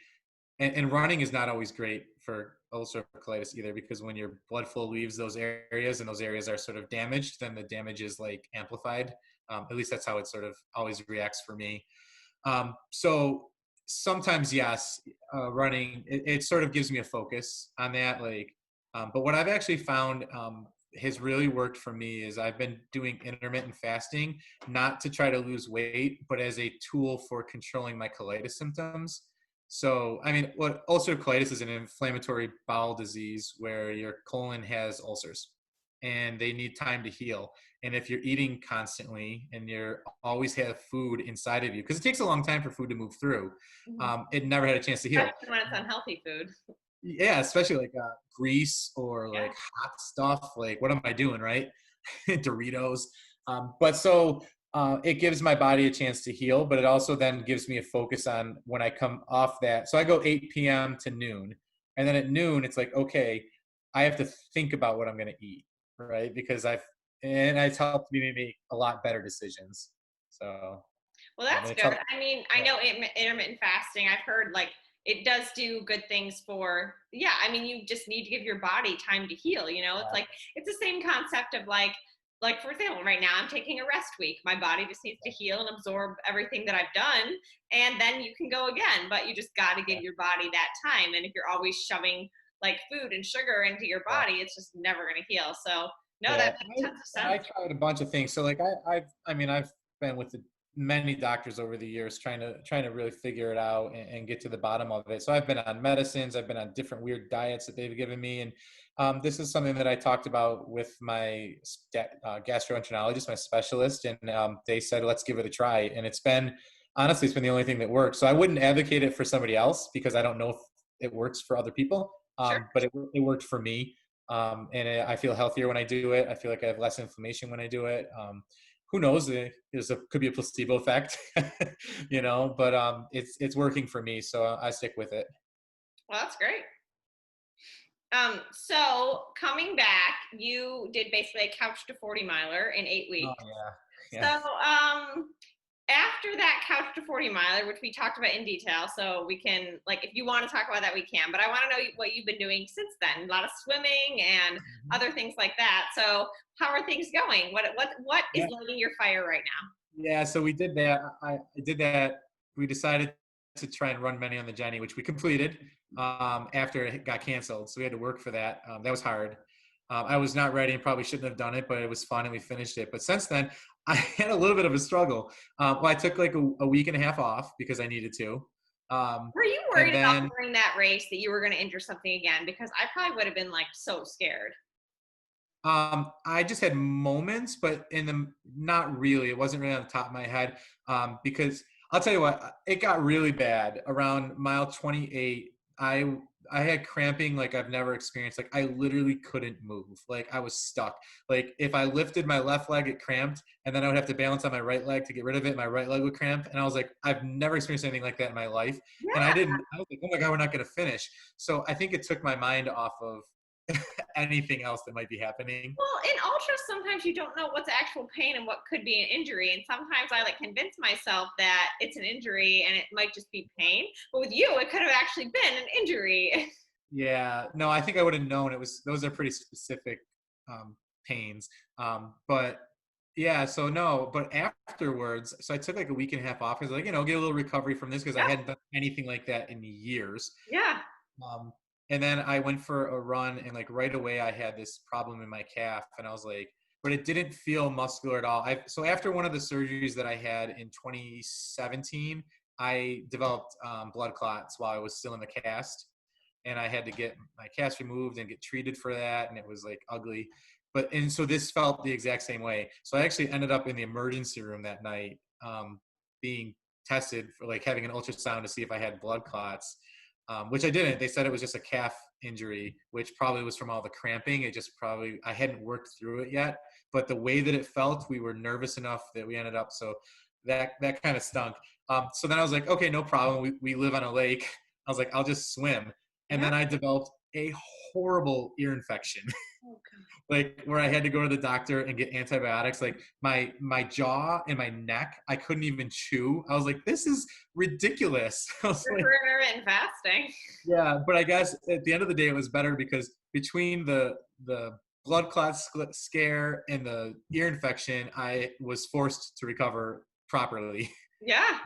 and running is not always great for ulcerative colitis either, because when your blood flow leaves those areas and those areas are sort of damaged, then the damage is like amplified. At least that's how it sort of always reacts for me. So sometimes, yes, running, it sort of gives me a focus on that. Like, but what I've actually found has really worked for me is I've been doing intermittent fasting, not to try to lose weight, but as a tool for controlling my colitis symptoms. So, I mean, what ulcerative colitis is an inflammatory bowel disease where your colon has ulcers and they need time to heal. And if you're eating constantly and you're always have food inside of you, because it takes a long time for food to move through, Mhm. it never had a chance to heal. Especially when it's unhealthy food. Yeah, especially like grease or Yeah. like hot stuff. Like, what am I doing, right? Doritos. But so it gives my body a chance to heal, but it also then gives me a focus on when I come off that. So I go 8 p.m. to noon. And then at noon, it's like, okay, I have to think about what I'm going to eat, right? Because and it's helped me make a lot better decisions. So, Well, that's and it's good. helped. I mean, I Yeah. know intermittent fasting, I've heard like it does do good things for, yeah, I mean, you just need to give your body time to heal, It's like, it's the same concept of like for example, right now I'm taking a rest week. My body just needs to heal and absorb everything that I've done, and then you can go again. But you just got to give your body that time. And if you're always shoving like food and sugar into your Yeah. body, it's just never going to heal. So no, Yeah, that makes tons of I sense. tried a bunch of things. So like I've been with many doctors over the years trying to really figure it out and get to the bottom of it. So I've been on medicines, I've been on different weird diets that they've given me, and this is something that I talked about with my gastroenterologist, my specialist, and they said let's give it a try. And it's been honestly, it's been the only thing that works. So I wouldn't advocate it for somebody else because I don't know if it works for other people. Sure. But it worked for me. I feel healthier when I do it. I feel like I have less inflammation when I do it. Who knows? Could be a placebo effect, but it's working for me. So I stick with it. Well, that's great. So coming back, you did basically a couch to 40 miler in 8 Oh weeks. yeah. So, after that couch to 40 miler, which we talked about in detail, so we can, like, if you want to talk about that, we can, but I want to know what you've been doing since then. A lot of swimming and other things like that. So how are things going? What is Yeah. lighting your fire right now? Yeah, so we did that. I did that. We decided to try and run Many on the Jenny, which we completed after it got canceled. So we had to work for that. That was hard. I was not ready and probably shouldn't have done it, but it was fun and we finished it. But since then, I had a little bit of a struggle. Well, I took like a week and a half off because I needed to. Were you And worried about then during that race that you were going to injure something again? Because I probably would have been like so scared. I just had moments, but not really. It wasn't really on the top of my head because I'll tell you what, it got really bad around mile 28. I had cramping like I've never experienced. Like I literally couldn't move. Like I was stuck. Like if I lifted my left leg, it cramped, and then I would have to balance on my right leg to get rid of it. My right leg would cramp, and I was like, I've never experienced anything like that in my life. And I Yeah. didn't. I was like, oh my god, we're not going to finish. So I think it took my mind off of anything else that might be happening. Well, in ultras, sometimes you don't know what's actual pain and what could be an injury. And sometimes I like convince myself that it's an injury and it might just be pain. But with you, it could have actually been an injury. Yeah, no, I think I would have known. Those are pretty specific pains. But yeah, so no, but afterwards, so I took like a week and a half off because like, get a little recovery from this because I Yeah. hadn't done anything like that in years. Yeah. Um, and then I went for a run and like right away I had this problem in my calf and I was like, but it didn't feel muscular at all. So after one of the surgeries that I had in 2017, I developed blood clots while I was still in the cast and I had to get my cast removed and get treated for that. And it was like ugly, and so this felt the exact same way. So I actually ended up in the emergency room that night, being tested for like having an ultrasound to see if I had blood clots. Which I didn't. They said it was just a calf injury, which probably was from all the cramping. I hadn't worked through it yet, but the way that it felt, we were nervous enough that we ended up, so that kind of stunk. So then I was like, okay, no problem. We live on a lake. I was like, I'll just swim. And Yeah. then I developed a horrible ear infection. Oh, Like where I had to go to the doctor and get antibiotics. Like my jaw and my neck, I couldn't even chew. I was like, this is ridiculous. I was for like, intermittent fasting. yeah, but I guess at the end of the day, it was better because between the blood clot scare and the ear infection, I was forced to recover properly. Yeah.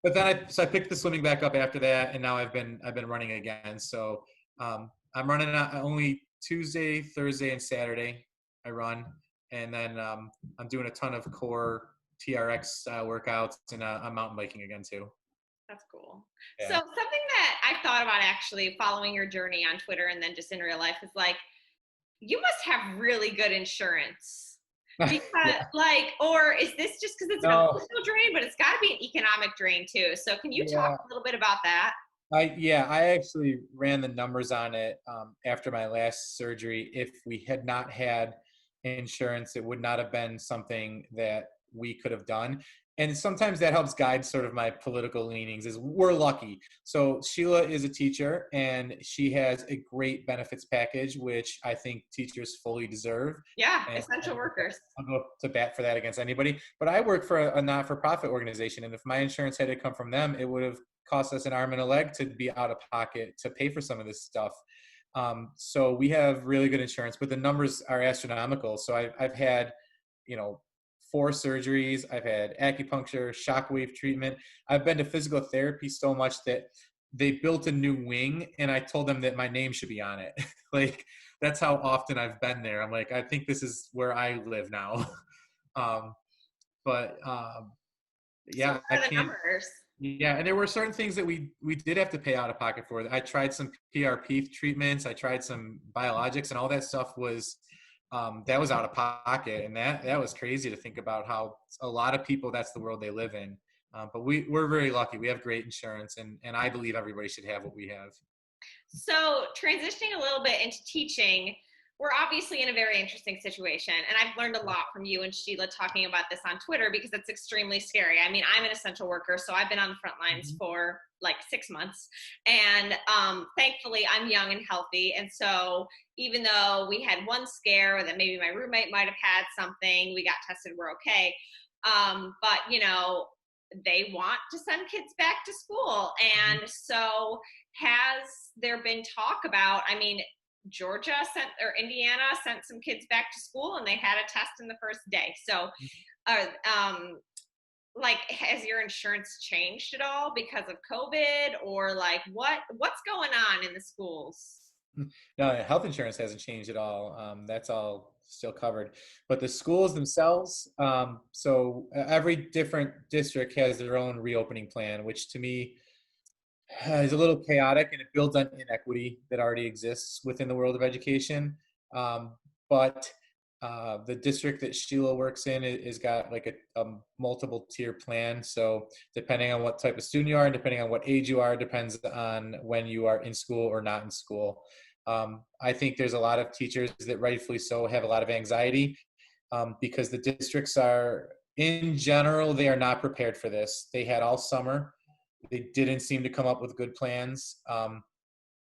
But then I picked the swimming back up after that, and now I've been running again. So I'm running only Tuesday, Thursday, and Saturday. I run, and then I'm doing a ton of core TRX style workouts, and I'm mountain biking again too. That's cool. Yeah. So something that I thought about actually following your journey on Twitter and then just in real life is like, you must have really good insurance. Because Yeah. or is this just because it's an No. emotional drain, but it's got to be an economic drain too. So can you talk Yeah. a little bit about that? I actually ran the numbers on it after my last surgery. If we had not had insurance, it would not have been something that we could have done. And sometimes that helps guide sort of my political leanings is we're lucky. So Sheila is a teacher and she has a great benefits package, which I think teachers fully deserve. Yeah, And essential workers. I'll go to bat for that against anybody. But I work for a not-for-profit organization. And if my insurance had to come from them, it would have cost us an arm and a leg to be out of pocket to pay for some of this stuff. So we have really good insurance, but the numbers are astronomical. So I've had, 4 surgeries. I've had acupuncture, shockwave treatment. I've been to physical therapy so much that they built a new wing and I told them that my name should be on it. Like that's how often I've been there. I'm like, I think this is where I live now. um, but So yeah, what I are the can't. numbers? Yeah, and there were certain things that we did have to pay out of pocket for. I tried some PRP treatments, I tried some biologics, and all that stuff was that was out of pocket, and that was crazy to think about how a lot of people that's the world they live in. But we're very lucky. We have great insurance, and I believe everybody should have what we have. So transitioning a little bit into teaching, we're obviously in a very interesting situation. And I've learned a lot from you and Sheila talking about this on Twitter because it's extremely scary. I mean, I'm an essential worker, so I've been on the front lines for like 6 months. And thankfully, I'm young and healthy. And so even though we had one scare that maybe my roommate might have had something, we got tested, we're okay. But, you know, they want to send kids back to school. And so has there been talk about, I mean, Georgia sent, or Indiana sent some kids back to school and they had a test in the first day. So, like, has your insurance changed at all because of COVID, or like what's going on in the schools? No, health insurance hasn't changed at all. That's all still covered. But the schools themselves, so every different district has their own reopening plan, which to me is a little chaotic, and it builds on inequity that already exists within the world of education. But the district that Sheila works in is got like a multiple tier plan. So depending on what type of student you are and depending on what age you are, depends on when you are in school or not in school. I think there's a lot of teachers that rightfully so have a lot of anxiety because the districts are, in general, they are not prepared for this. They had all summer. They didn't seem to come up with good plans.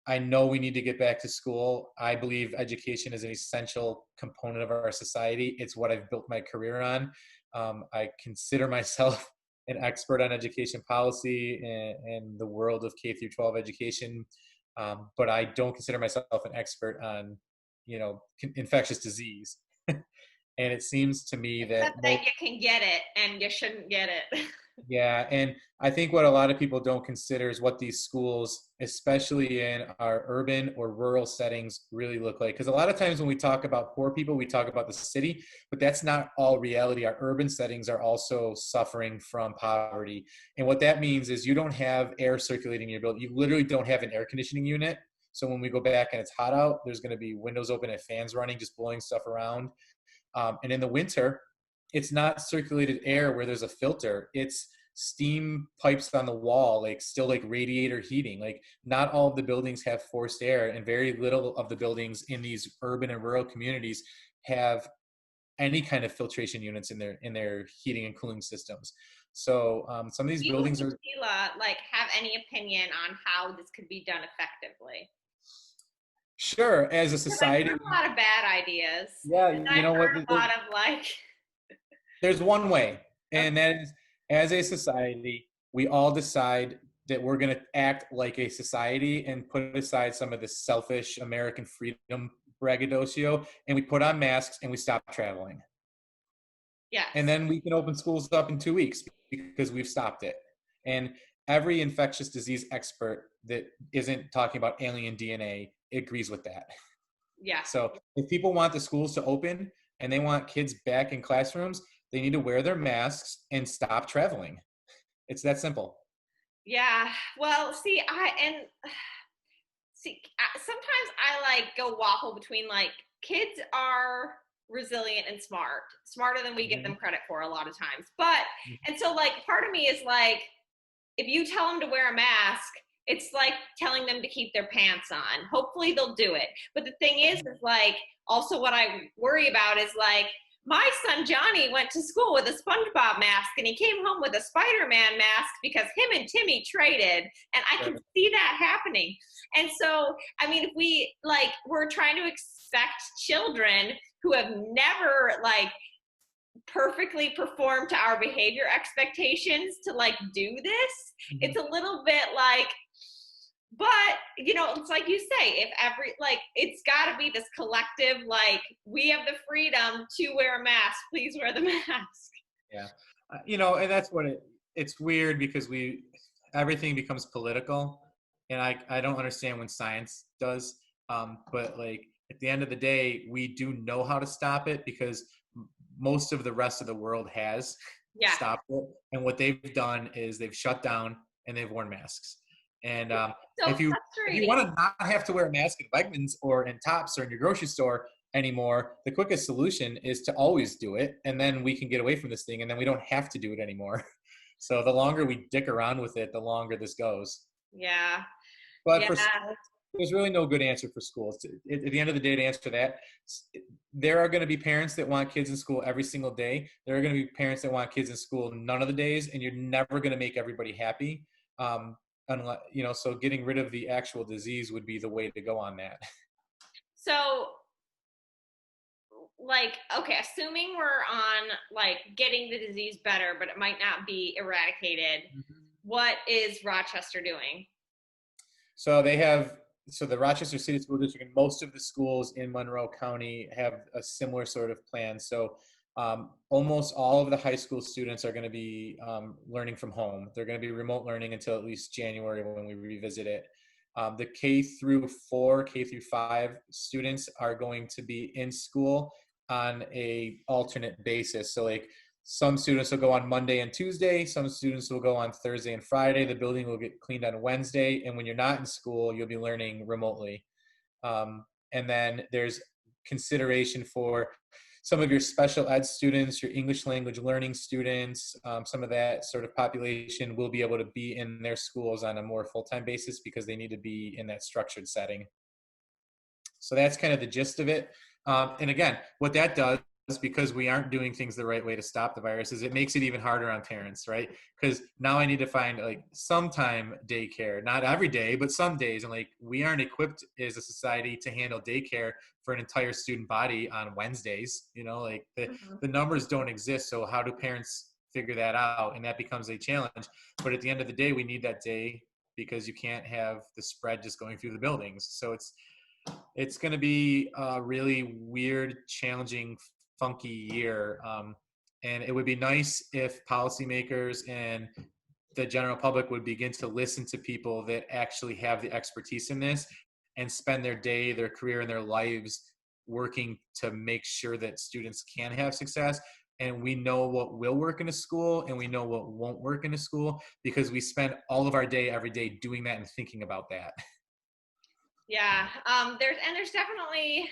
I know we need to get back to school. I believe education is an essential component of our society. It's what I've built my career on. I consider myself an expert on education policy and the world of K through 12 education, but I don't consider myself an expert on, you know, infectious disease. And it seems to me that you can get it and you shouldn't get it. Yeah, and I think what a lot of people don't consider is what these schools, especially in our urban or rural settings, really look like. Because a lot of times when we talk about poor people, we talk about the city, but that's not all reality. Our urban settings are also suffering from poverty. And what that means is you don't have air circulating in your building. You literally don't have an air conditioning unit. So when we go back and it's hot out, there's going to be windows open and fans running, just blowing stuff around. And in the winter, it's not circulated air where there's a filter. It's steam pipes on the wall, like still like radiator heating. Like not all of the buildings have forced air, and very little of the buildings in these urban and rural communities have any kind of filtration units in their heating and cooling systems. So some of these buildings are. Sheila, like, have any opinion on how this could be done effectively? Sure, as a society, a lot of bad ideas. Yeah, you know what? A lot of like. There's one way, and that is, as a society, we all decide that we're going to act like a society and put aside some of the selfish American freedom braggadocio, and we put on masks and we stop traveling. Yeah. And then we can open schools up in 2 weeks because we've stopped it. And every infectious disease expert that isn't talking about alien DNA agrees with that. Yeah. So if people want the schools to open and they want kids back in classrooms, they need to wear their masks and stop traveling. It's that simple. Yeah. Well, sometimes I like go waffle between like kids are resilient and smarter than we give them credit for a lot of times. But, and so like part of me is like, if you tell them to wear a mask, it's like telling them to keep their pants on. Hopefully they'll do it. But the thing is like, also what I worry about is like, my son Johnny went to school with a SpongeBob mask and he came home with a Spider-Man mask because him and Timmy traded, and I can see that happening. And so, I mean, if we're trying to expect children who have never like perfectly performed to our behavior expectations to like do this, it's a little bit like, but you know, it's like you say, if it's got to be this collective, like, we have the freedom to wear a mask, please wear the mask. Yeah. You know, and that's what it's weird because everything becomes political, and I don't understand when science does, but like at the end of the day, we do know how to stop it because most of the rest of the world has stopped it. And what they've done is they've shut down and they've worn masks. And if you want to not have to wear a mask at Wegmans or in Tops or in your grocery store anymore, the quickest solution is to always do it. And then we can get away from this thing, and then we don't have to do it anymore. So the longer we dick around with it, the longer this goes. Yeah. But Yeah. for schools, there's really no good answer for schools. At the end of the day, to answer that, there are going to be parents that want kids in school every single day. There are going to be parents that want kids in school none of the days, and you're never going to make everybody happy. Unless, so getting rid of the actual disease would be the way to go on that. So, like, okay, assuming we're on like getting the disease better, but it might not be eradicated, what is Rochester doing? So the Rochester City School District and most of the schools in Monroe County have a similar sort of plan. So almost all of the high school students are going to be learning from home. They're going to be remote learning until at least January when we revisit it. The K through 4, K through 5 students are going to be in school on a alternate basis. So like some students will go on Monday and Tuesday. Some students will go on Thursday and Friday. The building will get cleaned on Wednesday. And when you're not in school, you'll be learning remotely. And then there's consideration for some of your special ed students, your English language learning students, some of that sort of population will be able to be in their schools on a more full-time basis because they need to be in that structured setting. So that's kind of the gist of it. And again, what that does, because we aren't doing things the right way to stop the virus, is it makes it even harder on parents, right? Because now I need to find like sometime daycare, not every day, but some days. And like we aren't equipped as a society to handle daycare for an entire student body on Wednesdays. Like the numbers don't exist. So how do parents figure that out? And that becomes a challenge. But at the end of the day, we need that day because you can't have the spread just going through the buildings. So it's going to be a really weird, challenging, funky year. And it would be nice if policymakers and the general public would begin to listen to people that actually have the expertise in this and spend their day, their career, and their lives working to make sure that students can have success. And we know what will work in a school and we know what won't work in a school because we spend all of our day every day doing that and thinking about that. Yeah. There's definitely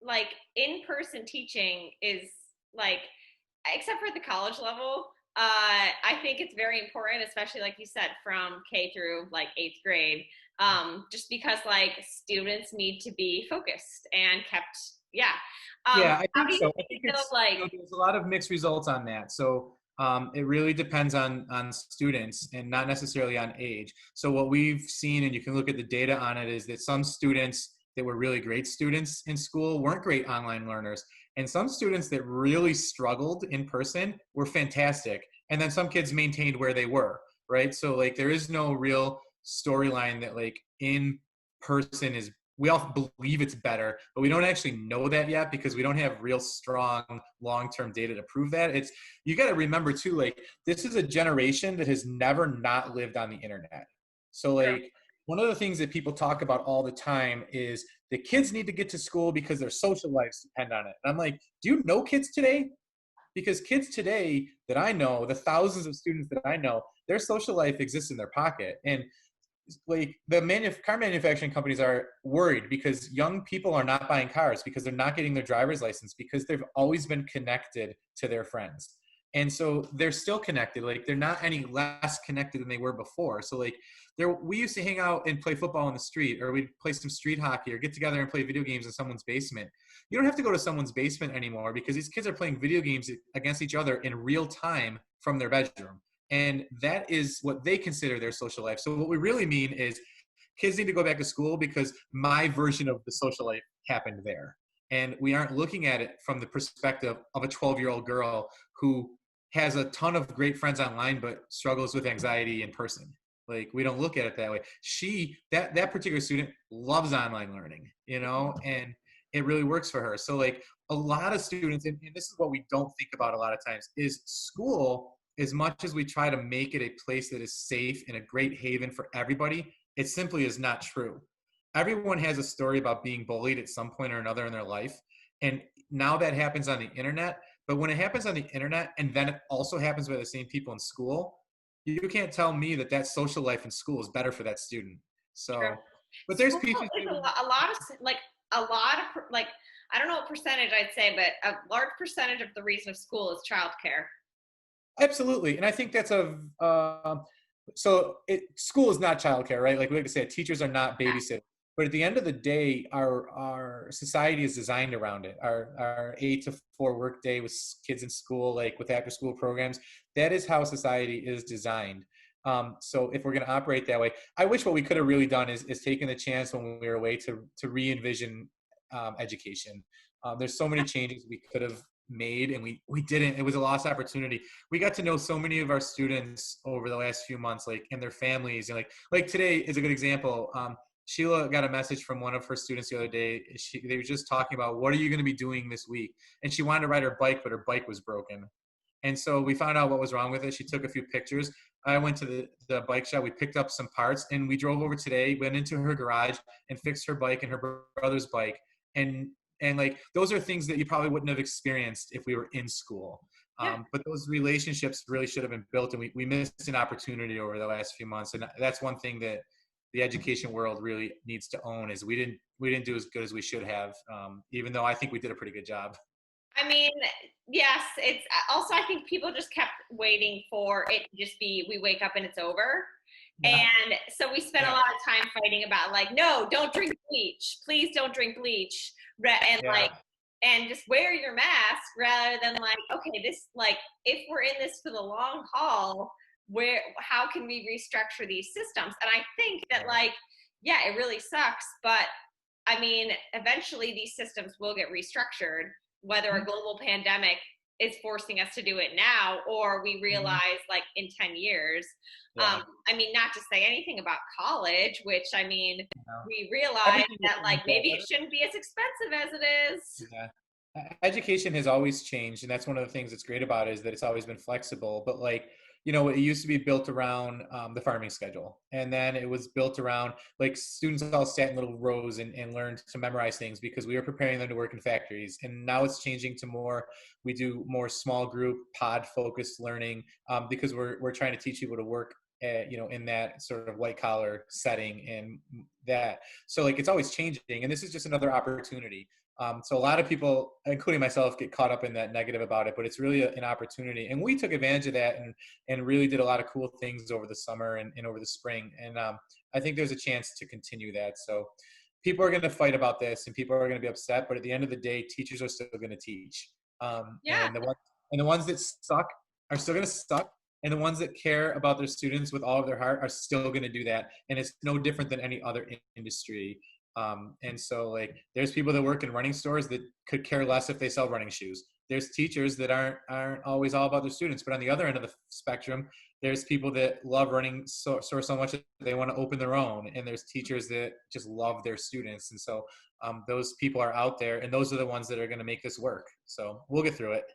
like in-person teaching is like, except for the college level, I think it's very important, especially like you said, from K through like 8th grade, just because like students need to be focused and kept. Yeah. Yeah, I How think do so. you I think feel it's like? there's a lot of mixed results on that. So it really depends on students and not necessarily on age. So what we've seen, and you can look at the data on it, is that some students that were really great students in school weren't great online learners, and some students that really struggled in person were fantastic. And then some kids maintained where they were, right? So like there is no real storyline that like in person is, we all believe it's better, but we don't actually know that yet because we don't have real strong long-term data to prove that. You got to remember too, like this is a generation that has never not lived on the internet. So like one of the things that people talk about all the time is the kids need to get to school because their social lives depend on it. And I'm like, do you know kids today? Because kids today that I know, the thousands of students that I know, their social life exists in their pocket. And like the car manufacturing companies are worried because young people are not buying cars because they're not getting their driver's license because they've always been connected to their friends. And so they're still connected. Like they're not any less connected than they were before. So like we used to hang out and play football in the street, or we'd play some street hockey or get together and play video games in someone's basement. You don't have to go to someone's basement anymore because these kids are playing video games against each other in real time from their bedroom. And that is what they consider their social life. So what we really mean is kids need to go back to school because my version of the social life happened there. And we aren't looking at it from the perspective of a 12-year-old girl who has a ton of great friends online but struggles with anxiety in person. Like we don't look at it that way. That particular student loves online learning, and it really works for her. So like a lot of students, and this is what we don't think about a lot of times, is school, as much as we try to make it a place that is safe and a great haven for everybody, it simply is not true. Everyone has a story about being bullied at some point or another in their life. And now that happens on the internet. But when it happens on the internet and then it also happens by the same people in school, you can't tell me that social life in school is better for that student. So, but there's pieces. A lot of like, I don't know what percentage I'd say, but a large percentage of the reason of school is childcare. Absolutely. And I think that's school is not childcare, right? Like I said, teachers are not babysitters. But at the end of the day, our society is designed around it. Our 8 to 4 work day with kids in school, like with after school programs, that is how society is designed. So if we're going to operate that way, I wish what we could have really done is taken the chance when we were away to re-envision education. There's so many changes we could have made, and we didn't. It was a lost opportunity. We got to know so many of our students over the last few months, like, and their families, and like today is a good example. Sheila got a message from one of her students the other day. They were just talking about, what are you going to be doing this week? And she wanted to ride her bike, but her bike was broken. And so we found out what was wrong with it. She took a few pictures. I went to the bike shop. We picked up some parts, and we drove over today, went into her garage and fixed her bike and her brother's bike. And like, those are things that you probably wouldn't have experienced if we were in school. Yeah. But those relationships really should have been built, and we missed an opportunity over the last few months. And that's one thing that the education world really needs to own, is we didn't do as good as we should have, even though I think we did a pretty good job. I mean, yes, it's also, I think people just kept waiting for it to just be, we wake up and it's over. Yeah. And so we spent a Yeah. lot of time fighting about, like, no, don't drink bleach. Please don't drink bleach. And Yeah. and just wear your mask, rather than like, okay, this, like, if we're in this for the long haul, how can we restructure these systems? And I think that, like, yeah, it really sucks, but I mean, eventually these systems will get restructured, whether a global pandemic is forcing us to do it now, or we realize, like, in 10 years. Yeah. I mean, not to say anything about college, which, I mean, Yeah. we realize Everything is that, like, maybe it shouldn't be as expensive as it is. Yeah. Education has always changed, and that's one of the things that's great about it, is that it's always been flexible. But like, it used to be built around the farming schedule, and then it was built around, like, students all sat in little rows and learned to memorize things because we were preparing them to work in factories. And now it's changing to we do more small group pod focused learning, because we're trying to teach people to work in that sort of white collar setting, and that. So like, it's always changing, and this is just another opportunity. So a lot of people, including myself, get caught up in that negative about it, but it's really an opportunity. And we took advantage of that, and really did a lot of cool things over the summer and over the spring. And I think there's a chance to continue that. So people are going to fight about this, and people are going to be upset, but at the end of the day, teachers are still going to teach. Yeah. And the ones that suck are still going to suck. And the ones that care about their students with all of their heart are still going to do that. And it's no different than any other industry. And so, like, there's people that work in running stores that could care less if they sell running shoes. There's teachers that aren't always all about their students. But on the other end of the spectrum, there's people that love running so much that they want to open their own. And there's teachers that just love their students. And so those people are out there, and those are the ones that are going to make this work. So we'll get through it.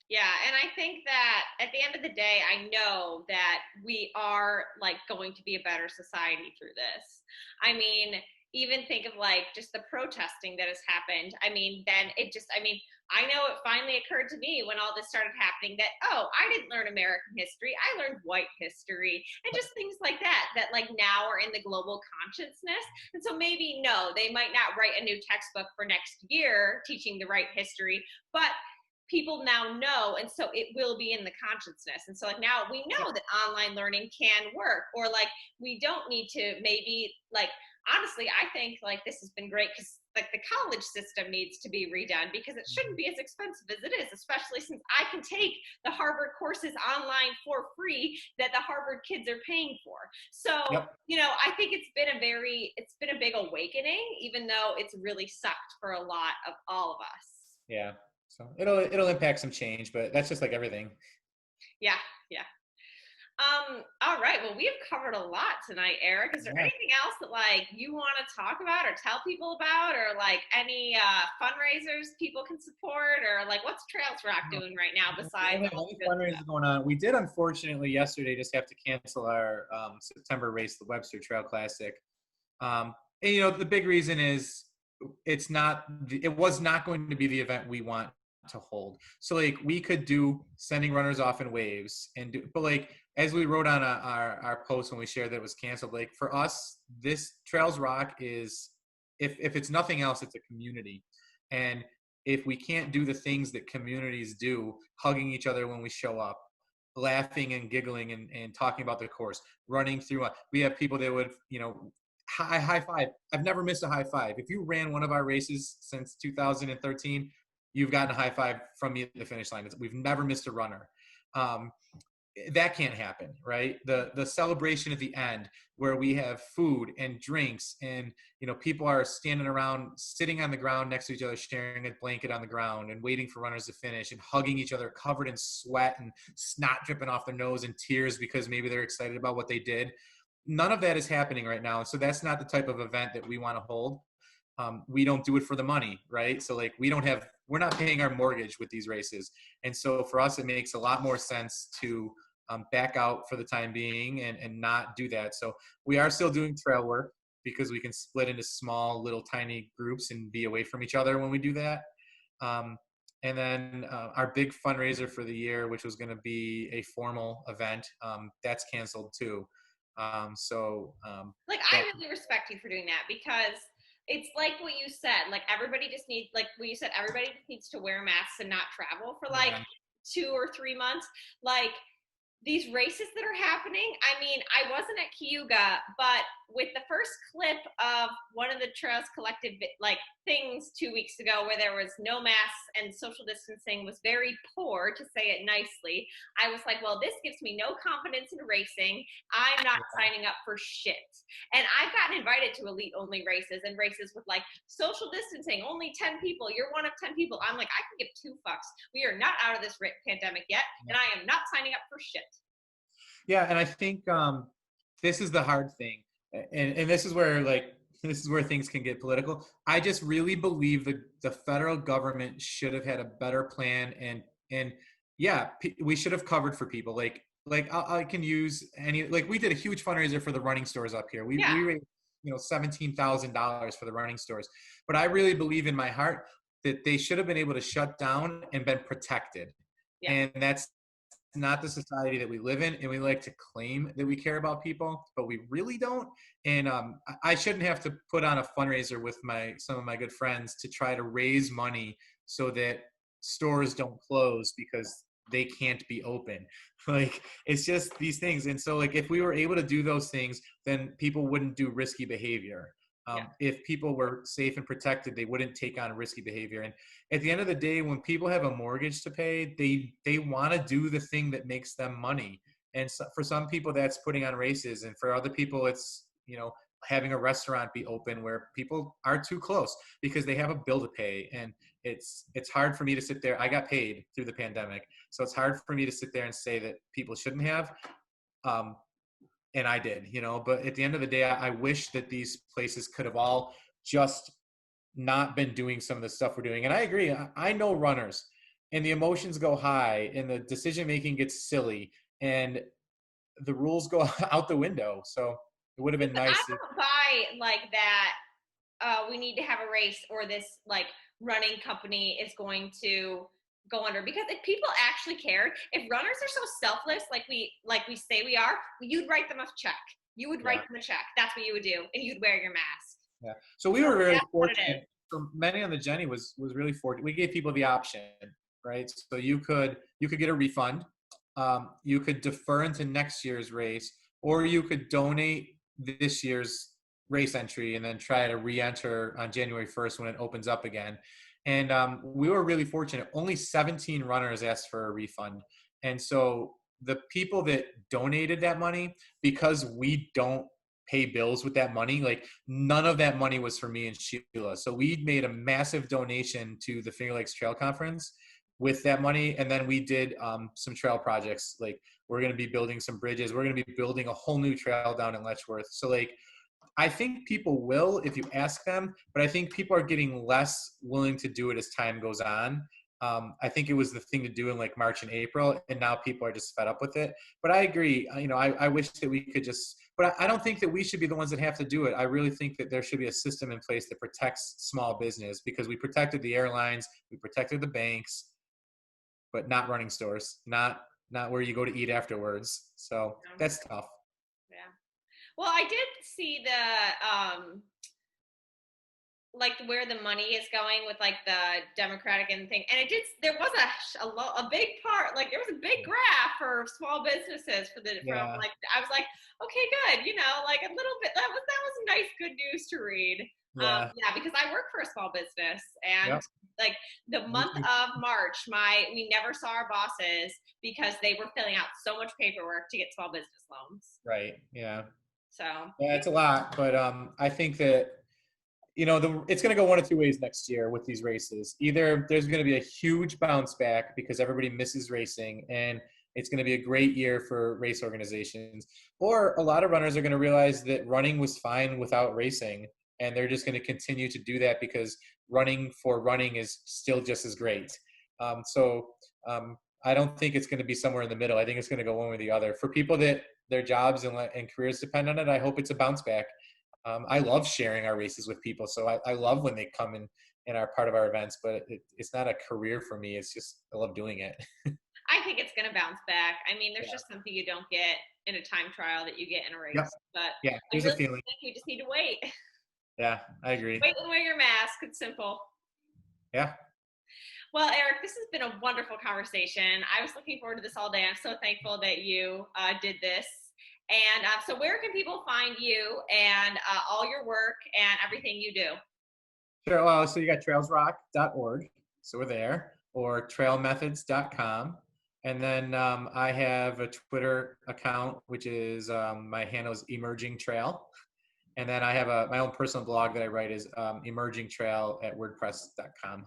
Yeah, and I think that at the end of the day, I know that we are, like, going to be a better society through this. I mean, even think of, like, just the protesting that has happened. I mean, then I know it finally occurred to me when all this started happening that, oh, I didn't learn American history. I learned white history, and just things like that, like, now are in the global consciousness. And so maybe, no, they might not write a new textbook for next year teaching the right history, but people now know, and so it will be in the consciousness. And so, like, now we know that online learning can work, or, like, we don't need to, maybe, like, honestly, I think, like, this has been great, because, like, the college system needs to be redone, because it shouldn't be as expensive as it is, especially since I can take the Harvard courses online for free that the Harvard kids are paying for. So, Yep. I think it's been a big awakening, even though it's really sucked for a lot of all of us. Yeah. So it'll impact some change, but that's just like everything. Yeah, yeah. All right. Well, we have covered a lot tonight, Eric. Is there Yeah. anything else that, like, you want to talk about or tell people about, or, like, any fundraisers people can support, or, like, what's Trails Rock doing right now We besides don't have all any the good fundraisers stuff? going on. We did, unfortunately, yesterday just have to cancel our September race, the Webster Trail Classic. And the big reason is it was not going to be the event we want to hold. So like, we could do sending runners off in waves but like, as we wrote on our post when we shared that it was canceled, like, for us, this Trails Rock is, if it's nothing else, it's a community. And if we can't do the things that communities do, hugging each other when we show up, laughing and giggling and talking about the course, running through. We have people that would, high five. I've never missed a high five. If you ran one of our races since 2013, you've gotten a high five from me at the finish line. We've never missed a runner. Um, that can't happen, right? The celebration at the end where we have food and drinks, and people are standing around, sitting on the ground next to each other, sharing a blanket on the ground and waiting for runners to finish, and hugging each other, covered in sweat and snot dripping off their nose and tears because maybe they're excited about what they did. None of that is happening right now, so that's not the type of event that we want to hold. We don't do it for the money, right? So like we're not paying our mortgage with these races. And so for us, it makes a lot more sense to back out for the time being and not do that. So we are still doing trail work because we can split into small little tiny groups and be away from each other when we do that. And then our big fundraiser for the year, which was going to be a formal event, that's canceled too. Like, I really respect you for doing that, because it's like what you said, like everybody just needs, like what you said, everybody just needs to wear masks and not travel for like 2 or 3 months. Like, these races that are happening, I mean, I wasn't at Cayuga, but with the first clip of one of the Trails Collective like things 2 weeks ago, where there was no masks and social distancing was very poor, to say it nicely, I was like, well, this gives me no confidence in racing. I'm not signing up for shit. And I've gotten invited to elite only races and races with like social distancing, only 10 people. You're one of 10 people. I'm like, I can give 2 fucks. We are not out of this pandemic yet, and I am not signing up for shit. Yeah, and I think this is the hard thing, and this is where things can get political. I just really believe the federal government should have had a better plan, and yeah, we should have covered for people. Like I can use any, like we did a huge fundraiser for the running stores up here. We raised $17,000 for the running stores, but I really believe in my heart that they should have been able to shut down and been protected, and that's not the society that we live in. And we like to claim that we care about people, but we really don't. And I shouldn't have to put on a fundraiser with some of my good friends to try to raise money so that stores don't close because they can't be open. Like, it's just these things. And so like if we were able to do those things, then people wouldn't do risky behavior. If people were safe and protected, they wouldn't take on risky behavior. And at the end of the day, when people have a mortgage to pay, they want to do the thing that makes them money. And so for some people, that's putting on races, and for other people, it's having a restaurant be open where people are too close because they have a bill to pay. And it's hard for me to sit there. I got paid through the pandemic, so it's hard for me to sit there and say that people shouldn't have. And I did, but at the end of the day, I wish that these places could have all just not been doing some of the stuff we're doing. And I agree. I know runners, and the emotions go high and the decision making gets silly and the rules go out the window. So it would have been nice. I don't buy like that. We need to have a race, or this like running company is going to go under, because if people actually cared, if runners are so selfless, like we say we are, you'd write them a check. You would write them a check. That's what you would do, and you'd wear your mask. Yeah. So we were really fortunate. So many on the Jenny was really fortunate. We gave people the option, right? So you could get a refund. You could defer into next year's race, or you could donate this year's race entry and then try to re-enter on January 1st when it opens up again. And we were really fortunate. Only 17 runners asked for a refund. And so the people that donated that money, because we don't pay bills with that money, like none of that money was for me and Sheila. So we made a massive donation to the Finger Lakes Trail Conference with that money. And then we did some trail projects. Like, we're going to be building some bridges. We're going to be building a whole new trail down in Letchworth. So like, I think people will if you ask them, but I think people are getting less willing to do it as time goes on. I think it was the thing to do in like March and April, and now people are just fed up with it. But I agree. I wish that we could just, but I don't think that we should be the ones that have to do it. I really think that there should be a system in place that protects small business, because we protected the airlines, we protected the banks, but not running stores, not where you go to eat afterwards. So that's tough. Yeah. Well, I did see like where the money is going with like the Democratic and thing. And it did, there was a big part, like there was a big graph for small businesses from Yeah, like, I was like, okay, good. Like a little bit, that was nice, good news to read. yeah, Yeah, because I work for a small business and yep. like the Me month too. of March, we never saw our bosses because they were filling out so much paperwork to get small business loans. Right. Yeah. So Yeah, it's a lot, but I think that it's going to go one of two ways next year with these races. Either there's going to be a huge bounce back because everybody misses racing, and it's going to be a great year for race organizations, or a lot of runners are going to realize that running was fine without racing, and they're just going to continue to do that because running for running is still just as great. So I don't think it's going to be somewhere in the middle. I think it's going to go one or the other. For people that their jobs and careers depend on it, I hope it's a bounce back. I love sharing our races with people. So I love when they come and are part of our events, but it's not a career for me. It's just, I love doing it. I think it's going to bounce back. I mean, there's Yeah. just something you don't get in a time trial that you get in a Yep. race. But Yeah. I There's a really feeling. think we just need to wait. Yeah. I agree. Wait and wear your mask. It's simple. Yeah. Well, Eric, this has been a wonderful conversation. I was looking forward to this all day. I'm so thankful that you did this. And so, where can people find you and all your work and everything you do? Sure. Well, so you got trailsrock.org. So we're there, or trailmethods.com. And then I have a Twitter account, which is my handle is Emerging Trail. And then I have my own personal blog that I write is emergingtrail at wordpress.com.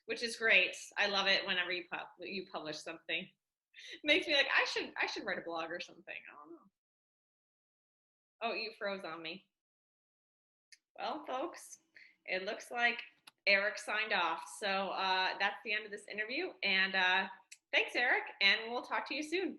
Which is great. I love it whenever you publish something. It makes me like I should write a blog or something. I don't know. Oh, you froze on me. Well, folks, it looks like Eric signed off. So that's the end of this interview. And thanks, Eric. And we'll talk to you soon.